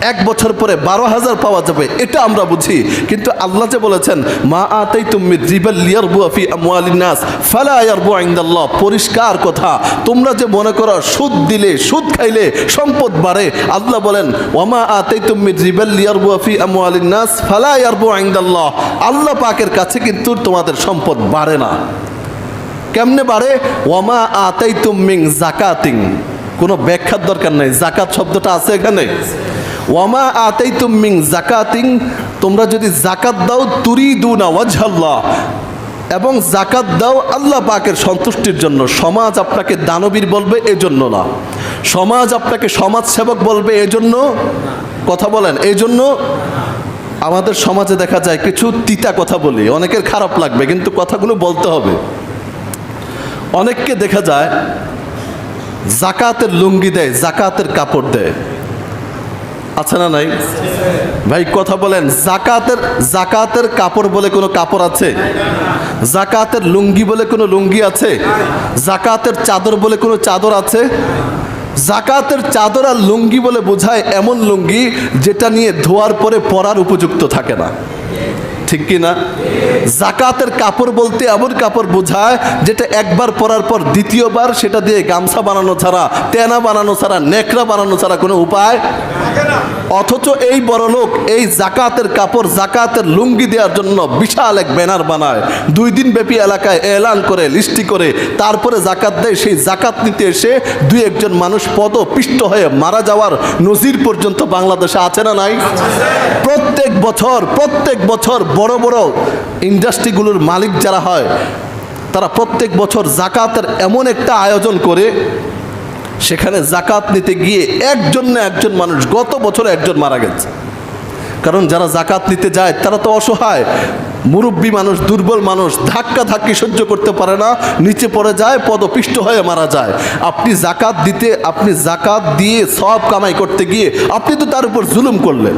1 বছর পরে 12,000 পাওয়া যাবে, এটা আমরা বুঝি। কিন্তু আল্লাহ যে বলেছেন মা আতাইতুম মির রিবাল লিয়ারবুয়া ফি আমওয়ালিন নাস ফালা ইয়ারবু ইনদাল্লাহ, পরিষ্কার কথা। তোমরা যে মনে করো সুদ দিলে, সুদ খাইলে সম্পদ বাড়ে, আল্লাহ বলেন ওয়ামা আতাইতুম মির রিবাল লিয়ারবুয়া ফি আমওয়ালিন নাস ফালা ইয়ারবু ইনদাল্লাহ, আল্লাহ পাকের কাছে কিন্তু তোমাদের সম্পদ বাড়ে না। কেমনে বাড়ে? ওয়ামা আতাইতুম মিন যাকাতিন, কোনো ব্যাখ্যার দরকার নাই, যাকাত শব্দটা আছে এখানে। ওয়ামা আতাইতুম মিন যাকাতিন তোমরা যদি জাকাত দাও তুরিদুনা ওয়াজহাল্লাহ, এবং জাকাত দাও আল্লাহ পাকের সন্তুষ্টির জন্য। সমাজ আপনাকে দানবীর বলবে এজন্য না, সমাজ আপনাকে সমাজ সেবক বলবে এজন্য, কথা বলেন, এই জন্য আমাদের সমাজে দেখা যায় কিছু তিতা কথা বলি, অনেকের খারাপ লাগবে কিন্তু কথাগুলো বলতে হবে। অনেককে দেখা যায় জাকাতের লুঙ্গি দেয়, জাকাতের কাপড় দেয়, আছে না নাই ভাই? কথা বলেন, জাকাতের কাপড় বলে কোনো কাপড় আছে? জাকাতের লুঙ্গি বলে কোনো লুঙ্গি আছে? জাকাতের চাদর বলে কোনো চাদর আছে? জাকাতের চাদর আর লুঙ্গি বলে বোঝায় এমন লুঙ্গি যেটা নিয়ে ধোয়ার পরে পরার উপযুক্ত থাকে না, ঠিক কি না? জাকাতের কাপড় বলতে এমন কাপড় বোঝায় যেটা একবার পরার পর দ্বিতীয়বার সেটা দিয়ে গামছা বানানো ছাড়া, তেনা বানানো ছাড়া, নেকড়া বানানো ছাড়া কোনো উপায়। অথচ এই বড় লোক এই জাকাতের কাপড়, জাকাতের লুঙ্গি দেওয়ার জন্য বিশাল এক ব্যানার বানায়, 2 দিন ব্যাপী এলাকায় এলান করে, লিস্টি করে, তারপরে জাকাত দেয়। সেই জাকাত নিতে এসে 2-1 মানুষ পদপিষ্ট হয়ে মারা যাওয়ার নজির পর্যন্ত বাংলাদেশে আছে না নাই? প্রত্যেক বছর বড় বড় ইন্ডাস্ট্রিগুলোর মালিক যারা হয় তারা প্রত্যেক বছর জাকাতের এমন একটা আয়োজন করে, সেখানে জাকাত নিতে গিয়ে একজন না একজন মানুষ, গত বছর 1 মারা গেছে। কারণ যারা জাকাত নিতে যায় তারা তো অসহায়, মুরব্বী মানুষ, দুর্বল মানুষ, ধাক্কি সহ্য করতে পারে না, নিচে পড়ে যায়, পদপিষ্ট হয়ে মারা যায়। আপনি জাকাত দিয়ে সব কামাই করতে গিয়ে আপনি তো তার উপর জুলুম করলেন।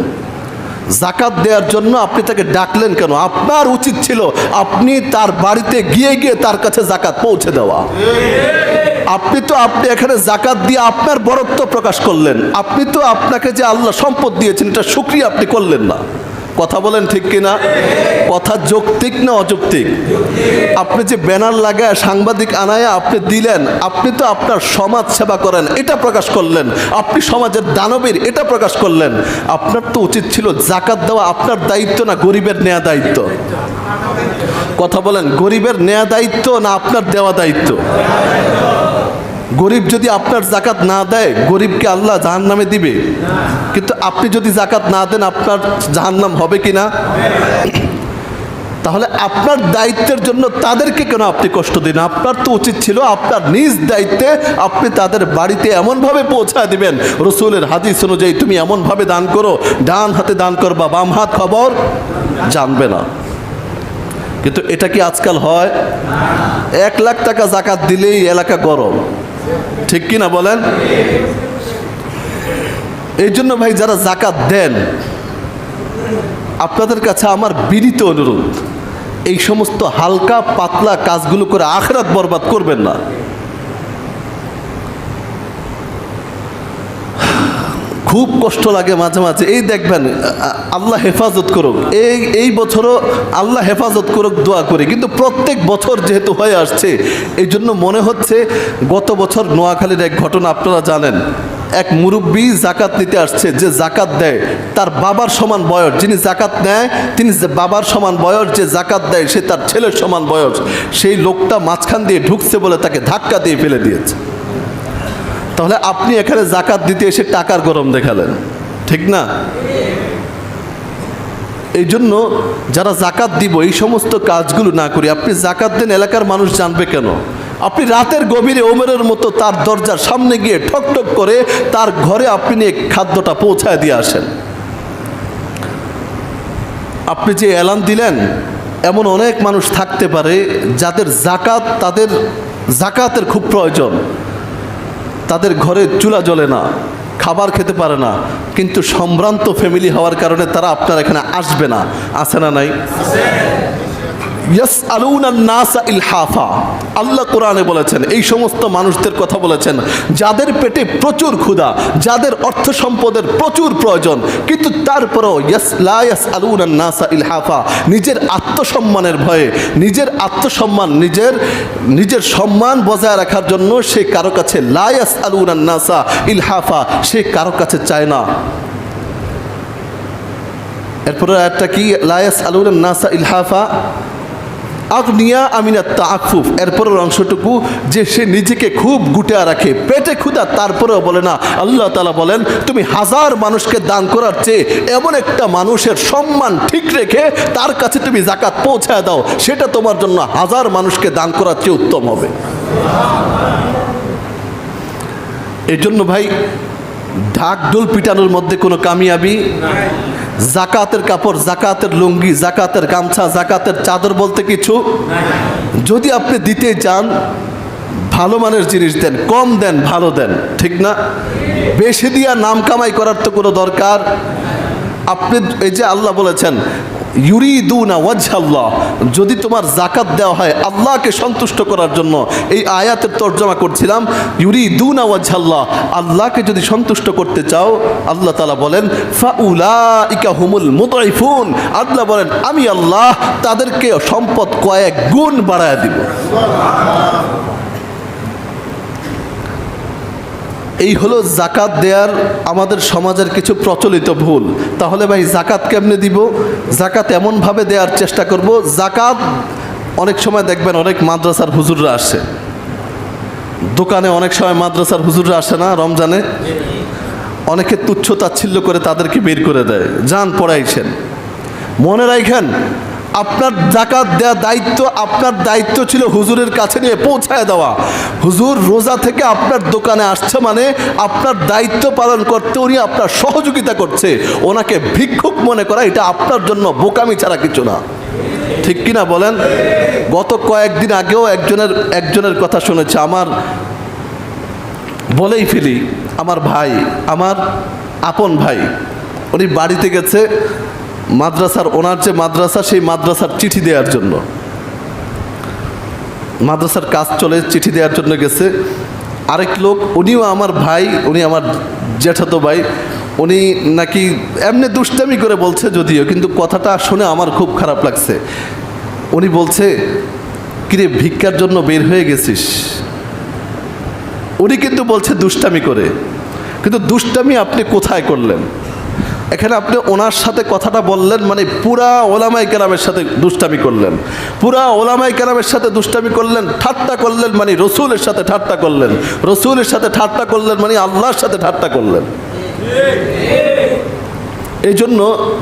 জাকাত দেওয়ার জন্য আপনি তাকে ডাকলেন কেন? আপনার উচিত ছিল আপনি তার বাড়িতে গিয়ে তার কাছে জাকাত পৌঁছে দেওয়া। আপনি এখানে জাকাত দিয়ে আপনার বরত্ব প্রকাশ করলেন। আপনাকে যে আল্লাহ সম্পদ দিয়েছেন এটা শুকরিয়া আপনি করলেন না। কথা বলেন ঠিক কিনা? কথা যৌক্তিক না অযৌক্তিক? আপনি যে ব্যানার লাগায় সাংবাদিক আনায় আপনি দিলেন, আপনি তো আপনার সমাজ সেবা করেন এটা প্রকাশ করলেন, আপনি সমাজের দানবীর এটা প্রকাশ করলেন। আপনার তো উচিত ছিল জাকাত দেওয়া আপনার দায়িত্ব না গরিবের নেয়া দায়িত্ব? কথা বলেন, গরিবের নেয়া দায়িত্ব না আপনার দেওয়া দায়িত্ব? গরিব যদি আপনার জাকাত না দেয়, গরিবকে আল্লাহ জাহান্নামে দিবে। কিন্তু আপনি যদি জাকাত না দেন আপনার জাহান্নাম হবে কি না? তাহলে আপনার দায়িত্বের জন্য তাদেরকে কেন আপনি কষ্ট দিন? আপনার তো উচিত ছিল আপনার নিজ দায়িত্বে আপনি তাদের বাড়িতে এমনভাবে পৌঁছায় দিবেন, রসুলের হাদিস অনুযায়ী তুমি এমনভাবে দান করো, ডান হাতে দান করবা, বাম হাত খবর জানবে না। কিন্তু এটা কি আজকাল হয়? 1 লাখ টাকা জাকাত দিলেই এলাকা গরম, ঠিক কি না বলেন? এই জন্য ভাই যারা জাকাত দেন, আপনাদের কাছে আমার বিনীত অনুরোধ, এই সমস্ত হালকা পাতলা কাজগুলো করে আখিরাত বরবাদ করবেন না। খুব কষ্ট লাগে মাঝে মাঝে। এই দেখবেন, আল্লাহ হেফাজত করুক, এই বছরও আল্লাহ হেফাজত করুক দোয়া করি, কিন্তু প্রত্যেক বছর যেহেতু হয়ে আসছে এই জন্য মনে হচ্ছে। গত বছর নোয়াখালীর এক ঘটনা আপনারা জানেন, এক মুরব্বী জাকাত নিতে আসছে, যে জাকাত দেয় তার বাবার সমান বয়স, যিনি জাকাত নেয় তিনি বাবার সমান বয়স, যে জাকাত দেয় সে তার ছেলের সমান বয়স। সেই লোকটা মাঝখান দিয়ে ঢুকছে বলে তাকে ধাক্কা দিয়ে ফেলে দিয়েছে। তাহলে আপনি এখানে জাকাত দিতে এসে টাকার গরম দেখালেন, ঠিক না? এই জন্য যারা জাকাত দিব এই সমস্ত কাজগুলো না করি। আপনি জাকাত দেন, এলাকার মানুষ জানবে কেন? আপনি রাতের গভীরে ওমরের মতো তার দরজার সামনে গিয়ে ঠক ঠক করে তার ঘরে আপনি নিয়ে খাদ্যটা পৌঁছায় দিয়ে আসেন। আপনি যে এলান দিলেন, এমন অনেক মানুষ থাকতে পারে যাদের জাকাতের খুব প্রয়োজন, তাদের ঘরে চুলা জ্বলে না, খাবার খেতে পারে না, কিন্তু সম্ভ্রান্ত ফ্যামিলি হওয়ার কারণে তারা আপনার এখানে আসবে না। আছে না নাই? ইয়াসআলুনান নাসা ইলহাফা, আল্লাহ কোরআনে বলেছেন, এই সমস্ত মানুষদের কথা বলেছেন যাদের পেটে প্রচুর ক্ষুধা, যাদের অর্থ সম্পদের প্রচুর প্রয়োজন, কিন্তু তারপরেও লা ইয়াসআলুনান নাসা ইলহাফা, নিজের আত্মসম্মানের ভয়ে, নিজের সম্মান বজায় রাখার জন্য সে কারো কাছে লা ইয়াসআলুনান নাসা ইলহাফা, সে কারো কাছে চায় না। এরপরে একটা কি? লা ইয়াসআলুনান নাসা ইলহাফা, আগনিয়া আমিনা তাআফুফ, এরপরের অংশটুকু যে সে নিজেকে খুব গুটিয়ে রাখে, পেটে ক্ষুধা, তারপরেও বলে না। আল্লাহ তাআলা বলেন তুমি 1000 মানুষকে দান করার চেয়ে এমন একটা মানুষের সম্মান ঠিক রেখে তার কাছে তুমি যাকাত পৌঁছায় দাও, সেটা তোমার জন্য 1000 মানুষকে দান করার চেয়ে উত্তম হবে। এই জন্য ভাই ঢাক ঢোল পিটানোর মধ্যে কোনো কামিয়াবি, জাকাতের কাপড়, জাকাতের লুঙ্গি, জাকাতের গামছা, জাকাতের চাদর বলতে কিছু। যদি আপনি দিতে চান ভালো মানের জিনিস দেন, কম দেন, ভালো দেন, ঠিক না? বেশি দিয়া নাম কামাই করার তো কোনো দরকার। আপনি এই যে আল্লাহ বলেছেন ইউরিদুনা ওয়াজহাল্লাহ, যদি তোমার জাকাত দেওয়া হয় আল্লাহকে সন্তুষ্ট করার জন্য, এই আয়াতের তর্জমা করছিলাম, ইউরিদুনা ওয়াজহাল্লাহ, আল্লাহকে যদি সন্তুষ্ট করতে চাও, আল্লাহ তাআলা বলেন ফাউলাইকা হুমুল মুদঈফুন, আল্লাহ বলেন আমি আল্লাহ তাদেরকে সম্পদ কয়েক গুণ বাড়ায় দিব। এই হলো জাকাত দেওয়ার আমাদের সমাজের কিছু প্রচলিত ভুল। তাহলে ভাই জাকাত কেমনে দিব? জাকাত এমনভাবে দেওয়ার চেষ্টা করব, জাকাত অনেক সময় দেখবেন অনেক মাদ্রাসার হুজুররা আসে দোকানে, অনেক সময় মাদ্রাসার হুজুররা আসে না রমজানে, অনেকে তুচ্ছ তাচ্ছিল্য করে তাদেরকে বের করে দেয়, যান পড়াইছেন। মনে রাখেন আপনার জাকাত দেওয়া দায়িত্ব, আপনার দায়িত্ব ছিল হুজুরের কাছে নিয়ে পৌঁছায় দেওয়া। হুজুর রোজা থেকে আপনার দোকানে আসছে মানে আপনার দায়িত্ব পালন করতে উনি আপনার সহযোগিতা করছে, ওনাকে ভিক্ষুক মনে করা এটা আপনার জন্য বোকামি ছাড়া কিছু না, ঠিক কিনা বলেন? গত কয়েকদিন আগেও একজনের কথা শুনেছে, আমার বলেই ফেলি, আমার ভাই, আমার আপন ভাই, উনি বাড়িতে গেছে মাদ্রাসার, ওনার যে মাদ্রাসা সেই মাদ্রাসার চিঠি দেওয়ার জন্য, মাদ্রাসার কাজ চলে, চিঠি দেওয়ার জন্য গেছে। আরেক লোক, উনিও আমার ভাই, উনি আমার জ্যাঠাতো ভাই, উনি নাকি এমনি দুষ্টামি করে বলছে যদিও, কিন্তু কথাটা শুনে আমার খুব খারাপ লাগছে। উনি বলছে কিরে ভিক্ষার জন্য বের হয়ে গেছিস? উনি কিন্তু বলছে দুষ্টামি করে, কিন্তু দুষ্টামি আপনি কোথায় করলেন? এখানে আপনি ওনার সাথে কথাটা বললেন মানে পুরা ওলামায়ে কেরামের সাথে দুষ্টামি করলেন, পুরা ওলামায়ে কেরামের সাথে দুষ্টামি করলেন, ঠাট্টা করলেন মানে রসুলের সাথে ঠাট্টা করলেন, রসুলের সাথে ঠাট্টা করলেন মানে আল্লাহর সাথে ঠাট্টা করলেন। এই জন্য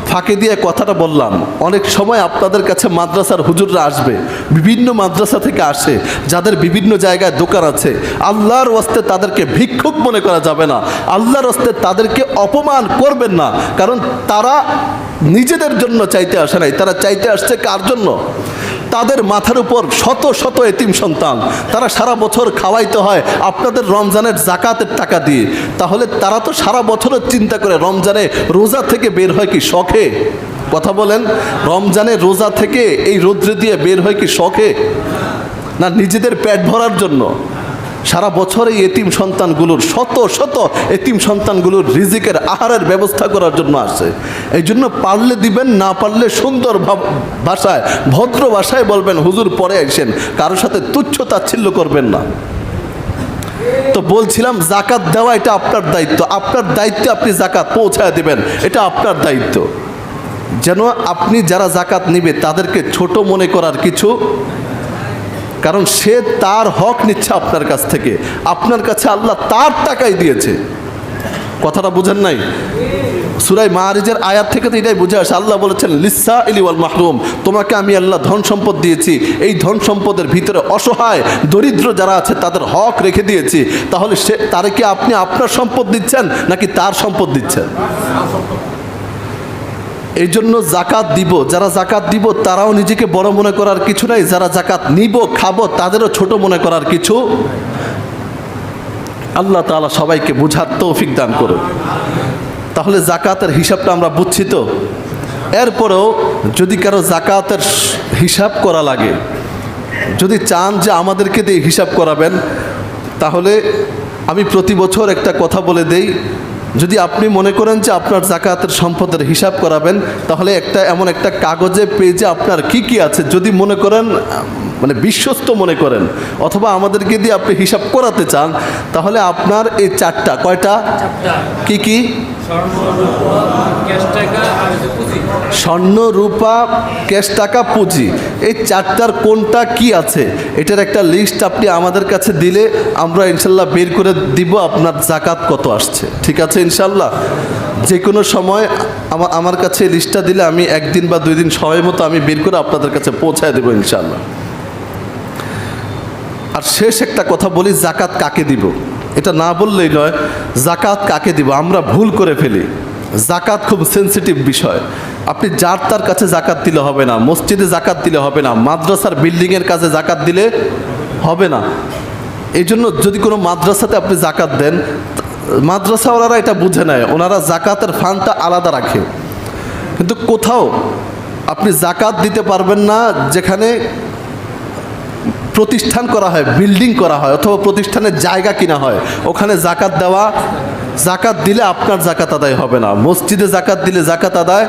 ফাঁকে দিয়ে কথাটা বললাম, অনেক সময় আপনাদের কাছে মাদ্রাসার হুজুররা আসবে, বিভিন্ন মাদ্রাসা থেকে আসে, যাদের বিভিন্ন জায়গায় দোকান আছে, আল্লাহর ওয়াস্তে তাদেরকে ভিক্ষুক মনে করা যাবে না, আল্লাহর ওয়াস্তে তাদেরকে অপমান করবেন না, কারণ তারা নিজেদের জন্য চাইতে আসে নাই, তারা চাইতে আসছে কার জন্য? তাদের মাথার উপর শত শত এতিম সন্তান, তারা সারা বছর খাওয়াইতে হয় আপনাদের রমজানের জাকাতের টাকা দিয়ে। তাহলে তারা তো সারা বছরের চিন্তা করে রমজানে রোজা থেকে বের হয় কি শখে? কথা বলেন, রমজানে রোজা থেকে এই রৌদ্রে দিয়ে বের হয় কি শখে, না নিজেদের পেট ভরার জন্য? সারা বছর এই এতিম সন্তানগুলোর, শত শত এতিম সন্তানগুলোর রিজিকের আহারের ব্যবস্থা করার জন্য আসে। এই জন্য পারলে দিবেন, না পারলে সুন্দর ভাষায়, ভদ্র ভাষায় বলবেন হুজুর পরে আসেন, কারোর সাথে তুচ্ছ তাচ্ছিল্য করবেন না। তো বলছিলাম জাকাত দেওয়া এটা আপনার দায়িত্ব, আপনার দায়িত্বে আপনি জাকাত পৌঁছায় দিবেন, এটা আপনার দায়িত্ব। যেন আপনি যারা জাকাত নিবে তাদেরকে ছোট মনে করার কিছু, কারণ সে তার হক নিচ্ছে আপনার কাছ থেকে, আপনার কাছে আল্লাহ তার টাকাই দিয়েছে। কথাটা বুঝেন নাই? সূরা মাআরিজের আয়াত থেকে তো এটাই বুঝে আসে, আল্লাহ বলেছেন লিসসাইলি ওয়াল মাহরুম, তোমাকে আমি আল্লাহ ধন সম্পদ দিয়েছি, এই ধন সম্পদের ভিতরে অসহায় দরিদ্র যারা আছে তাদের হক রেখে দিয়েছি। তাহলে সে তারে কি আপনি আপনার সম্পদ দিচ্ছেন নাকি তার সম্পদ দিচ্ছেন? এই জন্য জাকাত দিব, যারা জাকাত দিব তারাও নিজেকে বড় মনে করার কিছু নাই, যারা জাকাত নিব খাবো তাদেরও ছোট মনে করার কিছু। আল্লাহ তাআলা সবাইকে বুঝার তৌফিক দান করুন। তাহলে জাকাতের হিসাবটা আমরা বুঝছি তো। এরপরেও যদি কারো জাকাতের হিসাব করা লাগে, যদি চান যে আমাদেরকে দিয়ে হিসাব করাবেন, তাহলে আমি প্রতি বছর একটা কথা বলে দেই, যদি আপনি মনে করেন যে আপনার জাকাতের সম্পদের হিসাব করাবেন, তাহলে এমন একটা কাগজে পেজে আপনার কি কি আছে যদি মনে করেন, মানে বিশ্বস্ত মনে করেন, অথবা আমাদেরকে দিয়ে আপনি হিসাব করাতে চান, তাহলে আপনার এই চারটা, কয়টা, কি কি, স্বর্ণ রূপা ক্যাশ টাকা পুঁজি, এই চারটার কোনটা কি আছে এটার একটা লিস্ট আপনি আমাদের কাছে দিলে আমরা ইনশাল্লাহ বের করে দিব আপনার জাকাত কত আসছে। ঠিক আছে ইনশাল্লাহ? যে কোনো সময় আমার কাছে লিস্টটা দিলে আমি একদিন বা 2 দিন সময় মতো আমি বের করে আপনাদের কাছে পৌঁছায় দেবো ইনশাল্লাহ। আর শেষ একটা কথা বলি, জাকাত কাকে দিব এটা না বললেই নয়। জাকাত কাকে দিব আমরা ভুল করে ফেলি। জাকাত খুব সেনসিটিভ বিষয়। আপনি যার তার কাছে জাকাত দিলে হবে না, মসজিদে জাকাত দিলে হবে না, মাদ্রাসার বিল্ডিংয়ের কাছে জাকাত দিলে হবে না। এই জন্য যদি কোনো মাদ্রাসাতে আপনি জাকাত দেন, মাদ্রাসাওয়ালারা এটা বুঝে নেয়, ওনারা জাকাতের ফান্ডটা আলাদা রাখে। কিন্তু কোথাও আপনি জাকাত দিতে পারবেন না যেখানে প্রতিষ্ঠান করা হয়, বিল্ডিং করা হয়, অথবা প্রতিষ্ঠানের জায়গা কিনা হয়, ওখানে জাকাত দেওয়া, জাকাত দিলে আপনার জাকাত আদায় হবে না। মসজিদে জাকাত দিলে জাকাত আদায়,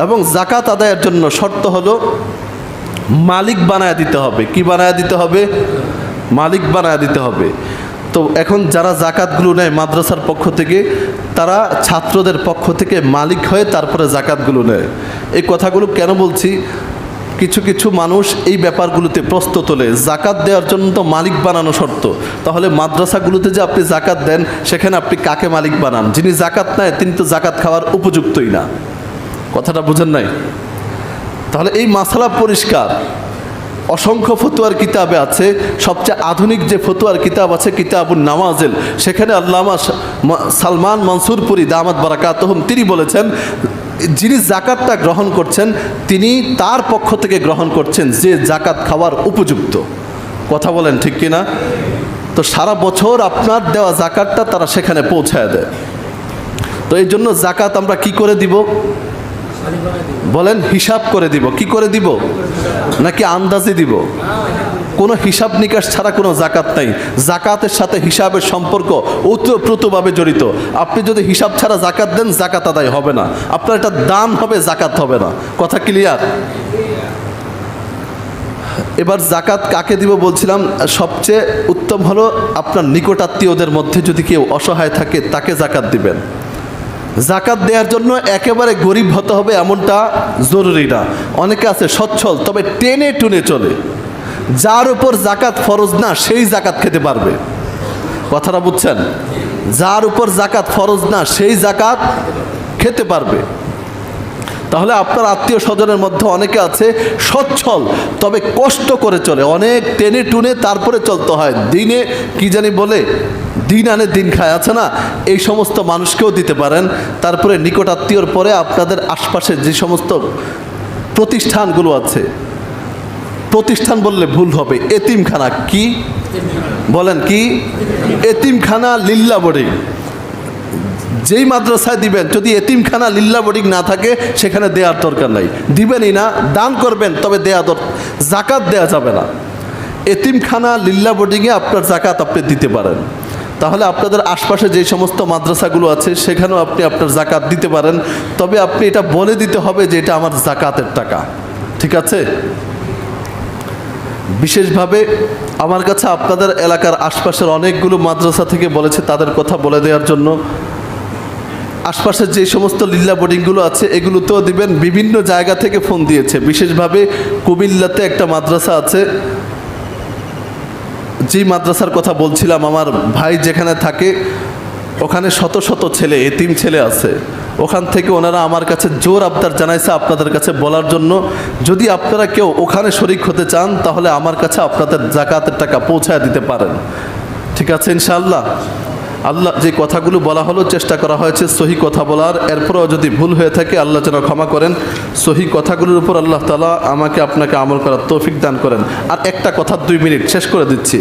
এবং জাকাত আদায়ের জন্য শর্ত হলো মালিক বানায় দিতে হবে। কি বানায় দিতে হবে? মালিক বানায় দিতে হবে। তো এখন যারা জাকাতগুলো নেয় মাদ্রাসার পক্ষ থেকে, তারা ছাত্রদের পক্ষ থেকে মালিক হয়ে তারপরে জাকাতগুলো নেয়। এই কথাগুলো কেন বলছি? কিছু কিছু মানুষ এই ব্যাপারগুলোতে প্রশ্ন তোলে, জাকাত দেওয়ার জন্য তো মালিক বানানো শর্ত, তাহলে মাদ্রাসাগুলোতে যে আপনি জাকাত দেন সেখানে আপনি কাকে মালিক বানান? যিনি জাকাত নেয় তিনি তো জাকাত খাওয়ার উপযুক্তই না। কথাটা বুঝেন নাই? তাহলে এই মাসালা পরিষ্কার। অসংখ্য ফতুয়ার কিতাবে আছে, সবচেয়ে আধুনিক যে ফতুয়ার কিতাব আছে কিতাবুন নামাজিল, সেখানে আল্লামা সালমান মনসুরপুরি দামাত বারাকাতুহুম তিনি বলেছেন, যিনি জাকাতটা গ্রহণ করছেন তিনি তার পক্ষ থেকে গ্রহণ করছেন যে জাকাত খাওয়ার উপযুক্ত। কথা বলেন ঠিক কিনা? তো সারা বছর আপনার দেওয়া জাকাতটা তারা সেখানে পৌঁছায় দেয়। তো এই জন্য জাকাত আমরা কি করে দিব? বলেন, হিসাব করে দিব। কি করে দিব? নাকি আন্দাজে দিব? কোনো হিসাব নিকাশ ছাড়া কোনো জাকাত নাই। জাকাতের সাথে হিসাবের সম্পর্ক ওতপ্রোতভাবে জড়িত। আপনি যদি হিসাব ছাড়া জাকাত দেন, জাকাত আদায় হবে না, আপনার এটা দান হবে, জাকাত হবে না। কথা ক্লিয়ার? এবার জাকাত কাকে দিব বলছিলাম, সবচেয়ে উত্তম হলো আপনার নিকটাত্মীয়দের মধ্যে যদি কেউ অসহায় থাকে তাকে জাকাত দিবেন। জাকাত দেওয়ার জন্য একেবারে গরিব হতে হবে এমনটা জরুরি না। অনেকে আছে সচ্ছল তবে টেনে টুনে চলে, যার উপর জাকাত ফরজ না সেই জাকাত খেতে পারবে। কথাটা বুঝছেন? যার উপর জাকাত ফরজ না সেই জাকাত খেতে পারবে। তাহলে আপনার আত্মীয় স্বজনের মধ্যে অনেকে আছে সচ্ছল তবে কষ্ট করে চলে, অনেক টেনে টুনে তারপরে চলতে হয়। দিনে কি জানি বলে, দিন আনে দিন খায়, আছে না? এই সমস্ত মানুষকেও দিতে পারেন। তারপরে নিকট আত্মীয়র পরে আপনাদের আশপাশে যে সমস্ত প্রতিষ্ঠানগুলো আছে, প্রতিষ্ঠান বললে ভুল হবে, এতিমখানা। কি বলেন? কি এতিমখানা, লিল্লা বোর্ডিং। যেই মাদ্রাসায় দিবেন যদি এতিমখানা লিল্লা বোর্ডিং না থাকে সেখানে দেওয়ার দরকার নাই, দিবেনই না। দান করবেন তবে জাকাত দেওয়া যাবে না। এতিমখানা লিল্লা বোর্ডিংয়ে আপনার জাকাত আপনি দিতে পারেন। তাহলে আপনাদের আশপাশে যে সমস্ত মাদ্রাসাগুলো আছে সেখানেও আপনি আপনার জাকাত দিতে পারেন, তবে আপনি এটা বলে দিতে হবে যে এটা আমার জাকাতের টাকা। ঠিক আছে? বিশেষভাবে আমার কাছে আপনাদের এলাকার আশপাশের অনেকগুলো মাদ্রাসা থেকে বলেছে তাদের কথা বলে দেওয়ার জন্য। আশপাশের যে সমস্ত লিল্লা বোর্ডিংগুলো আছে এগুলোতেও দিবেন। বিভিন্ন জায়গা থেকে ফোন দিয়েছে, বিশেষভাবে কুমিল্লাতে একটা মাদ্রাসা আছে, যে মাদ্রাসার কথা বলছিলাম, আমার ভাই যেখানে থাকে ওখানে শত শত ছেলে, এতিম ছেলে আছে। ওখান থেকে ওনারা আমার কাছে জোর আবদার জানাইছে আপনাদের কাছে বলার জন্য, যদি আপনারা কেউ ওখানে শরিক হতে চান তাহলে আমার কাছে আপনাদের জাকাতের টাকা পৌঁছায় দিতে পারেন। ঠিক আছে ইনশাআল্লাহ? আল্লাহ যে কথাগুলো বলা হলো চেষ্টা করা হয়েছে সহি কথা বলার, এরপরেও যদি ভুল হয়ে থাকে আল্লাহ যেন ক্ষমা করেন। সহি কথাগুলোর উপর আল্লাহ তাআলা আমাকে আপনাকে আমল করার তৌফিক দান করেন। আর একটা কথা 2 মিনিট শেষ করে দিচ্ছি।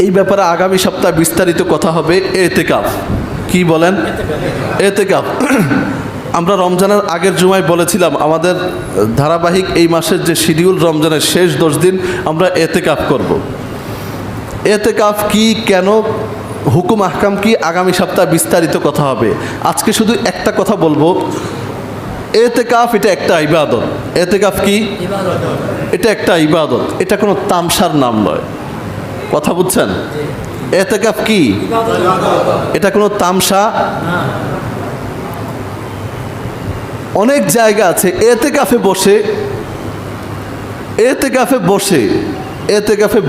এই ব্যাপারে আগামী সপ্তাহে বিস্তারিত কথা হবে। এতেকাফ কি বলেন? এতেকাফ আমরা রমজানের আগের জুমায় বলেছিলাম আমাদের ধারাবাহিক এই মাসের যে শিডিউল, রমজানের শেষ 10 দিন আমরা এতেকাফ করব। এতেকাফ কি, কেন, হুকুম আহকাম কি, আগামী সপ্তাহে বিস্তারিত কথা হবে। আজকে শুধু একটা কথা বলবো, এতেকাফ এটা একটা ইবাদত। এতেকাফ কি? এটা একটা ইবাদত, এটা কোনো তামসার নাম নয়। কথা বুঝছেন? এতেকাফ কি? এটা কোনো তামসা? অনেক জায়গা আছে এতেকাফে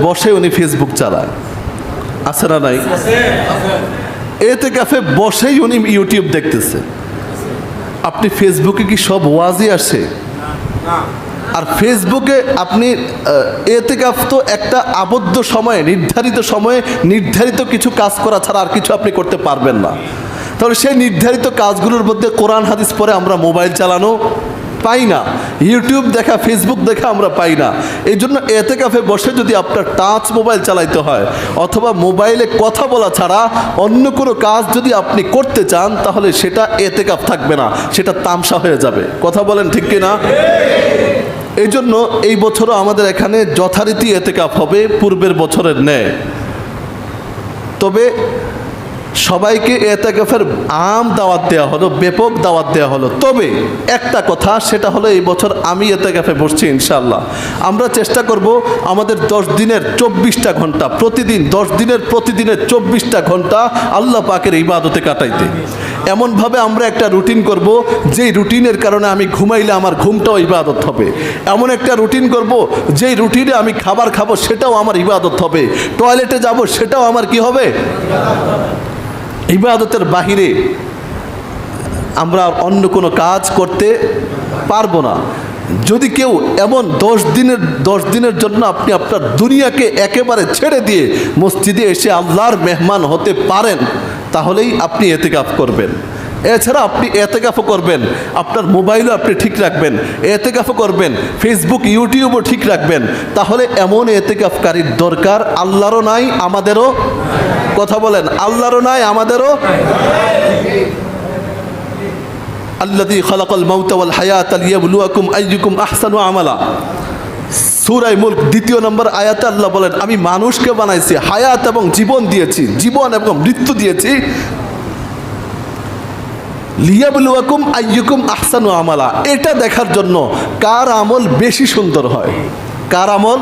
বসে উনি ফেসবুক চালায়, আছে না নাই? এতেকাফে বসেই উনি ইউটিউব দেখতেছে। আপনি ফেসবুকে কি সব ওয়াজই আসে? আর ফেসবুকে আপনি এতেকাফ তো একটা আবদ্ধ সময়ে, নির্ধারিত সময়ে নির্ধারিত কিছু কাজ করা ছাড়া আর কিছু আপনি করতে পারবেন না। তাহলে সেই নির্ধারিত কাজগুলোর মধ্যে কোরআন হাদিস পড়ে আমরা মোবাইল চালানো পাই না, ইউটিউব দেখা, ফেসবুক দেখা আমরা পাই না। এই জন্য এতেকাফে বসে যদি আপনার টাচ মোবাইল চালাইতে হয় অথবা মোবাইলে কথা বলা ছাড়া অন্য কোনো কাজ যদি আপনি করতে চান, তাহলে সেটা এতেকাফ থাকবে না, সেটা তামসা হয়ে যাবে। কথা বলেন ঠিক কিনা? এই জন্য এই বছরও আমাদের এখানে যথারীতি এতেকাফ হবে পূর্বের বছরের ন্যায়। তবে সবাইকে এতেকাফের আম দাওয়াত দেওয়া হলো, ব্যাপক দাওয়াত দেওয়া হলো। তবে একটা কথা, সেটা হলো এই বছর আমি এতেকাফে বসছি ইনশাআল্লাহ। আমরা চেষ্টা করব আমাদের 10 দিনের 24টা ঘন্টা প্রতিদিন, 10 দিনের প্রতিদিনের 24টা ঘন্টা আল্লাহ পাকের ইবাদতে কাটাইতে। এমনভাবে আমরা একটা রুটিন করব, যেই রুটিনের কারণে আমি ঘুমাইলে আমার ঘুমটাও ইবাদত হবে। এমন একটা রুটিন করব, যেই রুটিনে আমি খাবার খাবো সেটাও আমার ইবাদত হবে, টয়লেটে যাব সেটাও আমার কি হবে? ইবাদতের বাহিরে আমরা অন্য কোনো কাজ করতে পারবো না। যদি কেউ এমন 10 দিনের জন্য আপনি আপনার দুনিয়াকে একেবারে ছেড়ে দিয়ে মসজিদে এসে আল্লাহর মেহমান হতে পারেন, তাহলেই আপনি এতেকাফ করবেন। এছাড়া আপনি এতেকাফও করবেন, আপনার মোবাইলও আপনি ঠিক রাখবেন, এতেকাফও করবেন, ফেসবুক ইউটিউবও ঠিক রাখবেন। তাহলে এমন এতেকাফকারীর দরকার আল্লাহরও নাই, আমাদেরও। কথা বলেন, আল্লাহরও নাই, আমাদেরও। আল্লাযী খালাকাল মাউতা ওয়াল হায়াতা লিয়াবলুয়াকুম আইয়ুকুম আহসানু আমালা। সূরা মুলক 2 নম্বর আয়াতে আল্লাহ বলেন, আমি মানুষকে বানাইছি, হায়াত এবং জীবন দিয়েছি, জীবন এবং মৃত্যু দিয়েছি, লিয়াবলুয়াকুম আইয়ুকুম আহসানু আমালা, এটা দেখার জন্য কার আমল বেশি সুন্দর হয়। কার আমল?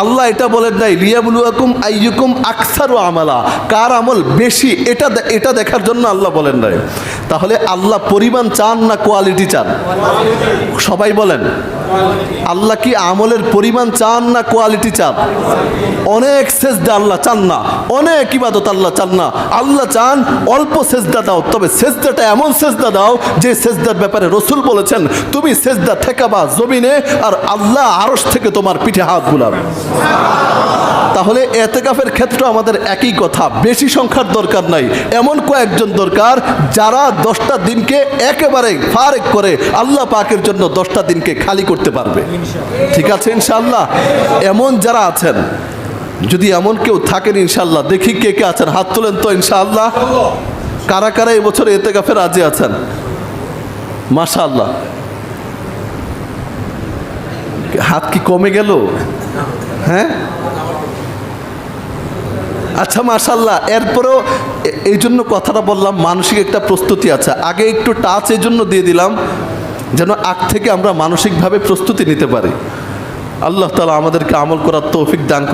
আল্লাহ এটা বলেন নাই লিয়াবলুয়াকুম আইয়ুকুম আকসারু আমালা, কার আমল বেশি, এটা দেখার জন্য আল্লাহ বলেন নাই। তাহলে আল্লাহ পরিমাণ চান না কোয়ালিটি চান? সবাই বলেন, আল্লাহ কি আমলের পরিমাণ চান না কোয়ালিটি চান? অনেক সেজদা আল্লাহ চান না, অনেক ইবাদত আল্লাহ চান না। আল্লাহ চান অল্প সেজদা দাও, তবে সেজদাটা এমন সেজদা দাও যে সেজদার ব্যাপারে রাসূল বলেছেন, তুমি সেজদা ঠেকাবা জমিনে আর আল্লাহ আরশ থেকে তোমার পিঠে হাত বুলাবে। তাহলে এতেকাফের ক্ষেত্রে আমাদের একই কথা, বেশি সংখ্যার দরকার নাই, এমন কয়েকজন দরকার যারা 10টা দিনকে একেবারে ফারেক করে আল্লাহ পাকের জন্য 10টা দিনকে খালি করতে পারবে। ঠিক আছে ইনশাআল্লাহ? এমন যারা আছেন, যদি এমন কেউ থাকেন ইনশাআল্লাহ, দেখি কে কে আছেন, হাত তোলেন তো ইনশাআল্লাহ। কারা কারা এই বছর এতেকাফে রাজি আছেন? মাশাআল্লাহ। হাত কি কমে গেল? হ্যাঁ, আচ্ছা মাশাআল্লাহ। এরপরেও এই জন্য কথাটা বললাম, মানসিক একটা প্রস্তুতি আছে। আগে একটু টাচ এই জন্য দিয়ে দিলাম যেন আগ থেকে আমরা মানসিকভাবে প্রস্তুতি নিতে পারি। আল্লাহ তাআলা আমাদেরকে আমল করার তৌফিক দান করুন।